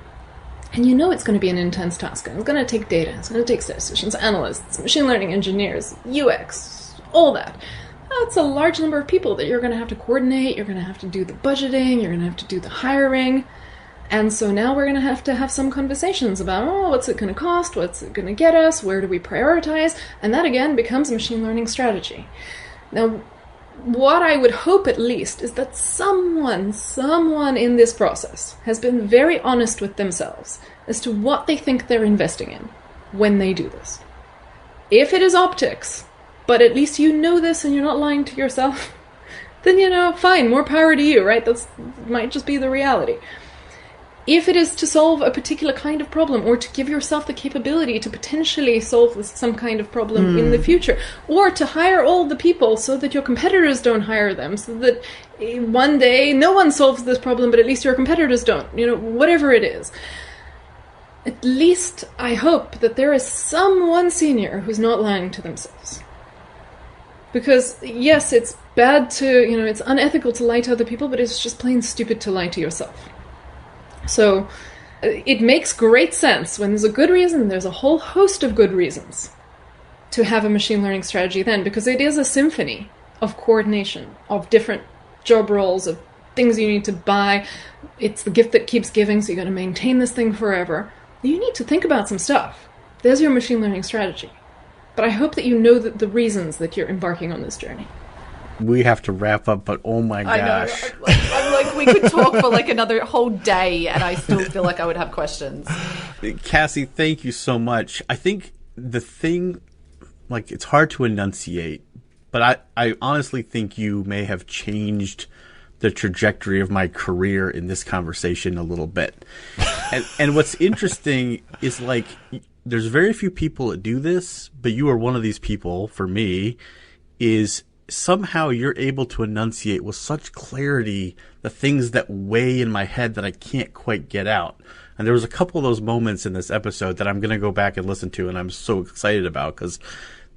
and you know it's going to be an intense task, and it's going to take data, it's going to take statisticians, analysts, machine learning engineers, UX, all that. That's a large number of people that you're going to have to coordinate, you're going to have to do the budgeting, you're going to have to do the hiring. And so now we're going to have some conversations about, what's it going to cost, what's it going to get us, where do we prioritize, and that again becomes a machine learning strategy. Now, what I would hope at least is that someone in this process has been very honest with themselves as to what they think they're investing in when they do this. If it is optics, but at least you know this and you're not lying to yourself, then, fine, more power to you, right? That might just be the reality. If it is to solve a particular kind of problem, or to give yourself the capability to potentially solve some kind of problem in the future, or to hire all the people so that your competitors don't hire them, so that one day no one solves this problem, but at least your competitors don't, whatever it is. At least I hope that there is someone senior who's not lying to themselves. Because, yes, it's bad to, it's unethical to lie to other people, but it's just plain stupid to lie to yourself. So it makes great sense when there's a good reason, there's a whole host of good reasons to have a machine learning strategy then, because it is a symphony of coordination, of different job roles, of things you need to buy. It's the gift that keeps giving, so you're going to maintain this thing forever. You need to think about some stuff. There's your machine learning strategy. But I hope that you know the reasons that you're embarking on this journey. We have to wrap up, but oh my gosh. I know. I'm like, we could talk for another whole day, and I still feel like I would have questions. Cassie, thank you so much. I think the thing, it's hard to enunciate, but I honestly think you may have changed the trajectory of my career in this conversation a little bit. And what's interesting is, there's very few people that do this, but you are one of these people, for me, is somehow you're able to enunciate with such clarity the things that weigh in my head that I can't quite get out. And there was a couple of those moments in this episode that I'm going to go back and listen to, and I'm so excited about, because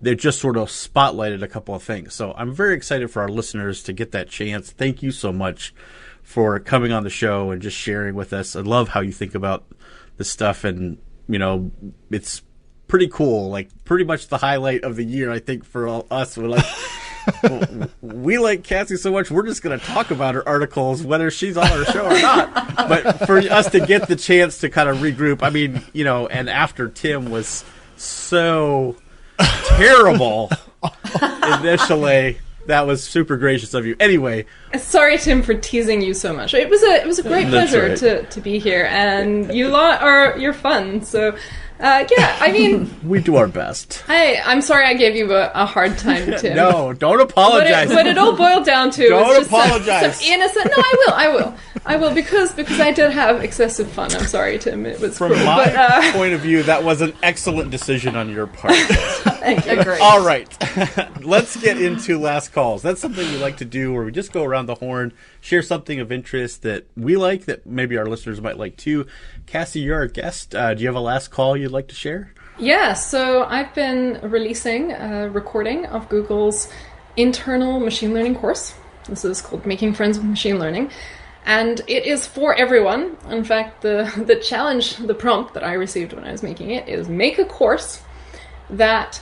they just sort of spotlighted a couple of things. So I'm very excited for our listeners to get that chance. Thank you so much for coming on the show and just sharing with us. I love how you think about this stuff, and, it's pretty cool. Pretty much the highlight of the year, I think, for all us. We're we like Cassie so much, we're just going to talk about her articles, whether she's on our show or not. But for us to get the chance to kind of regroup, and after Tim was so terrible initially, that was super gracious of you. Anyway. Sorry, Tim, for teasing you so much. It was a great pleasure to be here, and you're fun, so... we do our best. I'm sorry I gave you a hard time, Tim. No, don't apologize. What it all boiled down to don't was just apologize. some innocent... No, I will, because I did have excessive fun. I'm sorry, Tim. It was From cruel, my point of view, that was an excellent decision on your part. Thank you. Great. All right. Let's get into last calls. That's something we like to do, where we just go around the horn, share something of interest that we like, that maybe our listeners might like too. Cassie, you're our guest. Do you have a last call you'd like to share? Yeah, so I've been releasing a recording of Google's internal machine learning course. This is called Making Friends with Machine Learning. And it is for everyone. In fact, the challenge, the prompt that I received when I was making it is make a course that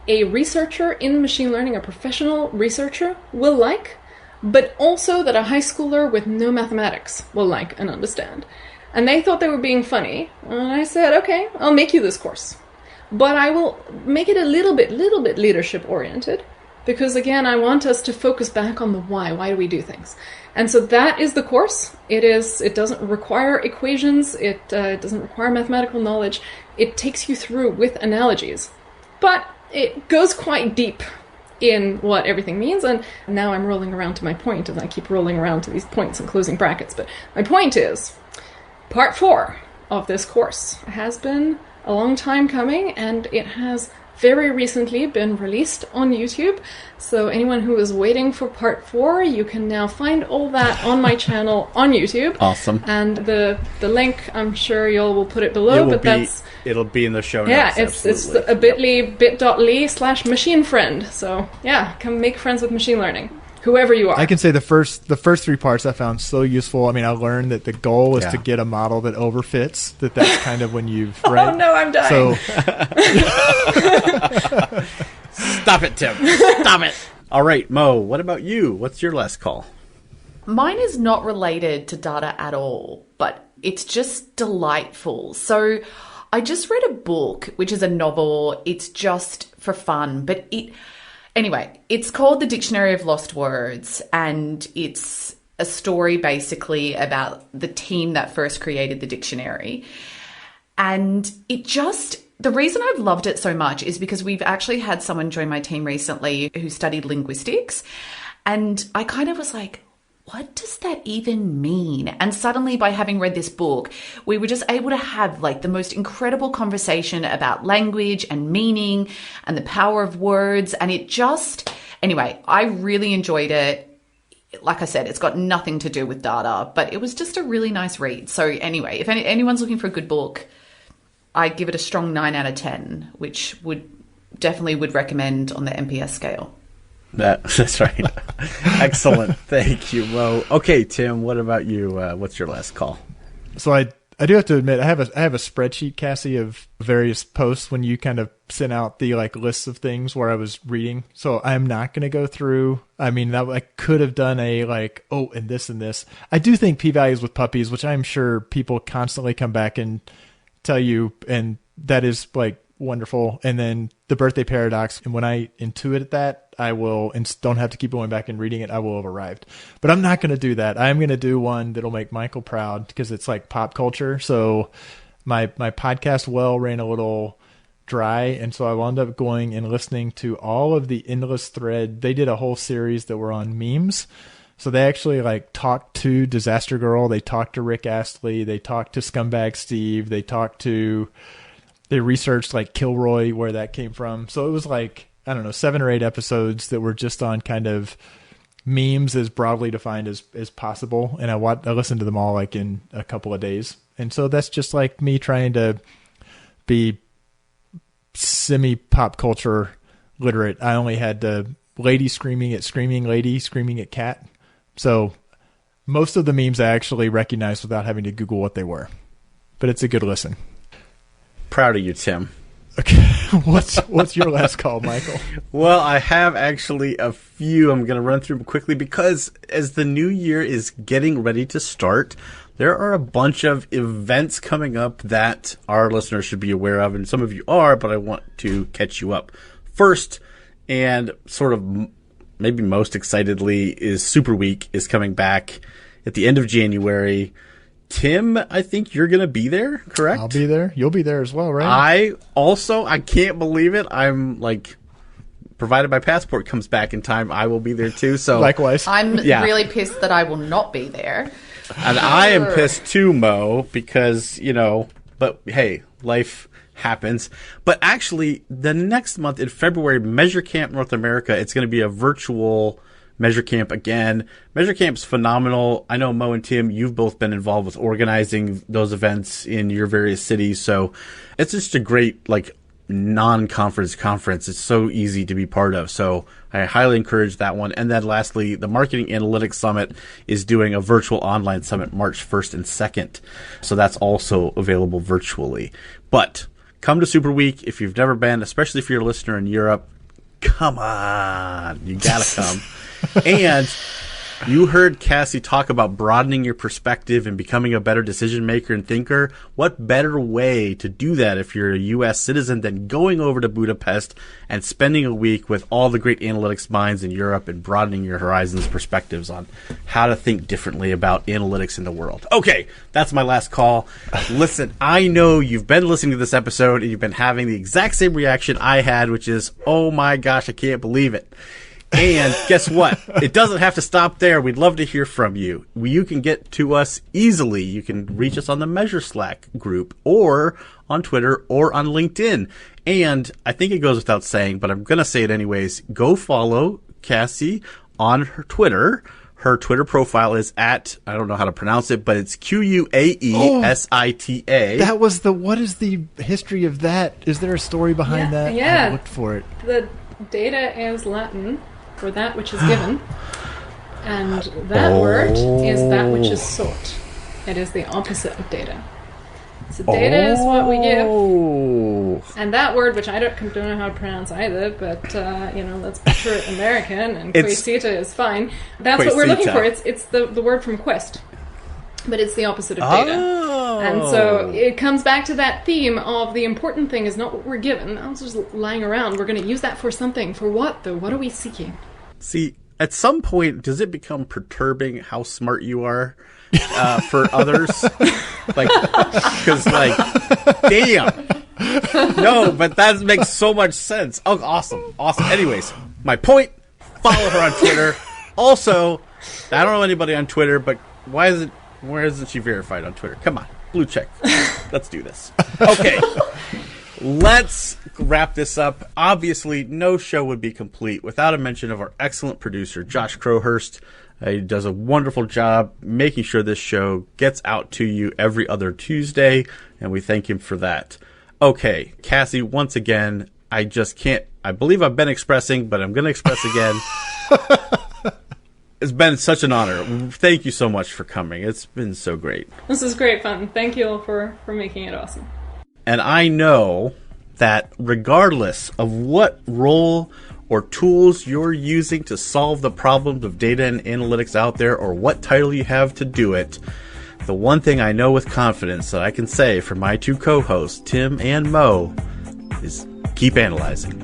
a researcher in machine learning, a professional researcher, will like, but also that a high schooler with no mathematics will like and understand. And they thought they were being funny. And I said, okay, I'll make you this course. But I will make it a little bit leadership oriented. Because again, I want us to focus back on the why. Why do we do things? And so that is the course. It doesn't require equations. It doesn't require mathematical knowledge. It takes you through with analogies. But it goes quite deep in what everything means. And now I'm rolling around to my point, and I keep rolling around to these points and closing brackets. But my point is, part 4 of this course has been a long time coming, and it has very recently been released on YouTube. So anyone who is waiting for part 4, you can now find all that on my channel on YouTube. Awesome. And the link, I'm sure y'all will put it below, it'll be in the show notes. Yeah, it's a bit.ly/machine friend. So yeah, come make friends with machine learning. Whoever you are. I can say the first 3 parts I found so useful. I mean, I learned that the goal is to get a model that overfits. That's kind of when you've right. Oh no, I'm dying. So Stop it, Tim. Stop it. All right, Mo, what about you? What's your last call? Mine is not related to data at all, but it's just delightful. So I just read a book, which is a novel. It's just for fun, but anyway, it's called The Dictionary of Lost Words, and it's a story basically about the team that first created the dictionary. And the reason I've loved it so much is because we've actually had someone join my team recently who studied linguistics. And I kind of was like, what does that even mean? And suddenly, by having read this book, we were just able to have like the most incredible conversation about language and meaning and the power of words. And anyway, I really enjoyed it. Like I said, it's got nothing to do with data, but it was just a really nice read. So anyway, if anyone's looking for a good book, I give it a strong 9 out of 10, which would recommend on the MPS scale. That's right. Excellent. Thank you, Mo. Okay, Tim, what about you? What's your last call? So I do have to admit, I have a spreadsheet, Cassie, of various posts when you kind of sent out the like lists of things where I was reading. So I'm not going to go through. I mean, I could have done a like, oh, and this and this. I do think p-values with puppies, which I'm sure people constantly come back and tell you, and that is like wonderful. And then the birthday paradox. And when I intuit that, I will, and don't have to keep going back and reading it, I will have arrived. But I'm not going to do that. I'm going to do one that'll make Michael proud because it's like pop culture. So my podcast well ran a little dry. And so I wound up going and listening to all of the endless thread. They did a whole series that were on memes. So they actually like talked to Disaster Girl. They talked to Rick Astley. They talked to Scumbag Steve. They researched like Kilroy, where that came from. So it was like, I don't know, 7 or 8 episodes that were just on kind of memes as broadly defined as possible. And I listened to them all like in a couple of days. And so that's just like me trying to be semi-pop culture literate. I only had the lady screaming at screaming lady, screaming at cat. So most of the memes I actually recognized without having to Google what they were. But it's a good listen. Proud of you, Tim. Okay, what's your last call, Michael? Well, I have actually a few. I'm going to run through them quickly because as the new year is getting ready to start, there are a bunch of events coming up that our listeners should be aware of, and some of you are, but I want to catch you up. First, and sort of maybe most excitedly, is Super Week is coming back at the end of January. Tim, I think you're going to be there, correct? I'll be there. You'll be there as well, right? I can't believe it. I'm like, provided my passport comes back in time, I will be there too. So likewise. I'm really pissed that I will not be there. And I am pissed too, Mo, because, but hey, life happens. But actually, the next month in February, Measure Camp North America, it's going to be a virtual Measure Camp again. Measure Camp's phenomenal. I know Mo and Tim, you've both been involved with organizing those events in your various cities. So it's just a great, like, non-conference conference. It's so easy to be part of. So I highly encourage that one. And then lastly, the Marketing Analytics Summit is doing a virtual online summit March 1st and 2nd. So that's also available virtually. But come to Super Week if you've never been, especially if you're a listener in Europe. Come on. You gotta come. And You heard Cassie talk about broadening your perspective and becoming a better decision maker and thinker. What better way to do that if you're a U.S. citizen than going over to Budapest and spending a week with all the great analytics minds in Europe and broadening your horizons perspectives on how to think differently about analytics in the world. Okay, that's my last call. Listen, I know you've been listening to this episode and you've been having the exact same reaction I had, which is, oh my gosh, I can't believe it. And guess what? It doesn't have to stop there. We'd love to hear from you. You can get to us easily. You can reach us on the Measure Slack group or on Twitter or on LinkedIn. And I think it goes without saying, but I'm going to say it anyways. Go follow Cassie on her Twitter. Her Twitter profile is at, I don't know how to pronounce it, but it's QUAESITA. That was what is the history of that? Is there a story behind that? Yeah. I looked for it. The data is Latin for that which is given, and that word is that which is sought. It is the opposite of data. So data is what we give, and that word, which I don't know how to pronounce either, but let's picture it American, and quaesita is fine. That's what we're looking for. It's the word from quest, but it's the opposite of data. And so it comes back to that theme of the important thing is not what we're given. That's just lying around. We're going to use that for something. For what, though? What are we seeking? See, at some point, does it become perturbing how smart you are for others? Because, damn. No, but that makes so much sense. Oh, awesome. Anyways, my point, follow her on Twitter. Also, I don't know anybody on Twitter, but where isn't she verified on Twitter? Come on, blue check. Let's do this. Okay, let's wrap this up. Obviously, no show would be complete without a mention of our excellent producer, Josh Crowhurst. He does a wonderful job making sure this show gets out to you every other Tuesday, and we thank him for that. Okay, Cassie, once again, I just can't. I believe I've been expressing, but I'm going to express again. It's been such an honor. Thank you so much for coming. It's been so great. This is great fun. Thank you all for making it awesome. And I know that regardless of what role or tools you're using to solve the problems of data and analytics out there, or what title you have to do it, the one thing I know with confidence that I can say for my two co-hosts, Tim and Mo, is keep analyzing.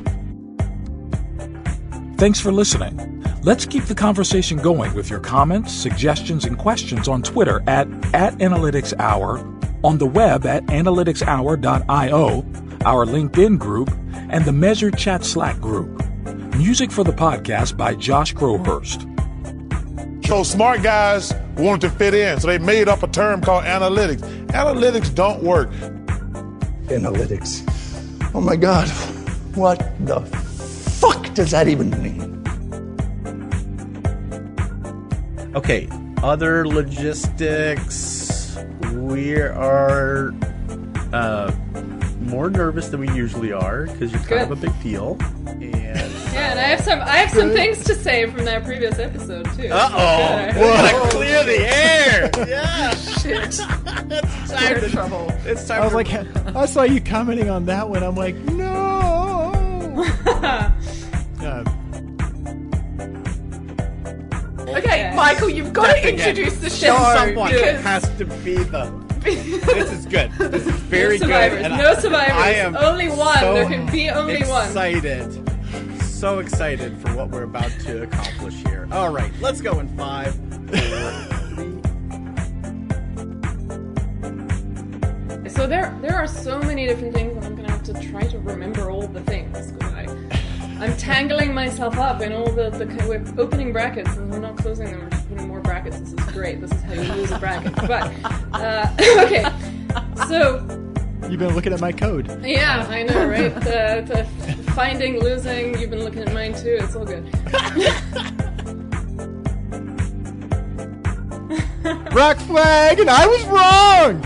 Thanks for listening. Let's keep the conversation going with your comments, suggestions, and questions on Twitter at @AnalyticsHour, on the web at analyticshour.io, our LinkedIn group, and the Measure Chat Slack group. Music for the podcast by Josh Crowhurst. So smart guys wanted to fit in, so they made up a term called analytics. Analytics don't work. Analytics. Oh my God. What the fuck does that even mean? Okay, other logistics. We are more nervous than we usually are because you're kind of a big deal. And I have some things to say from that previous episode too. We're gonna clear the air. Yeah. Shit. It's We're in trouble. It's time. I was like, I saw you commenting on that one. I'm like, no. Okay, Michael, you've got to introduce the show. Someone has to be the. This is good. This is very good. And no survivors. I am only one. So there can be only one. So excited for what we're about to accomplish here. All right, let's go in 5, 4, 3. So there are so many different things, and I'm going to have to try to remember all the things because I'm tangling myself up in all the we're opening brackets and we're not closing them. We're just putting more brackets. This is great. This is how you use a bracket. But okay, so you've been looking at my code. Yeah, I know, right? The finding, losing. You've been looking at mine too. It's all good. Rock flag, and I was wrong.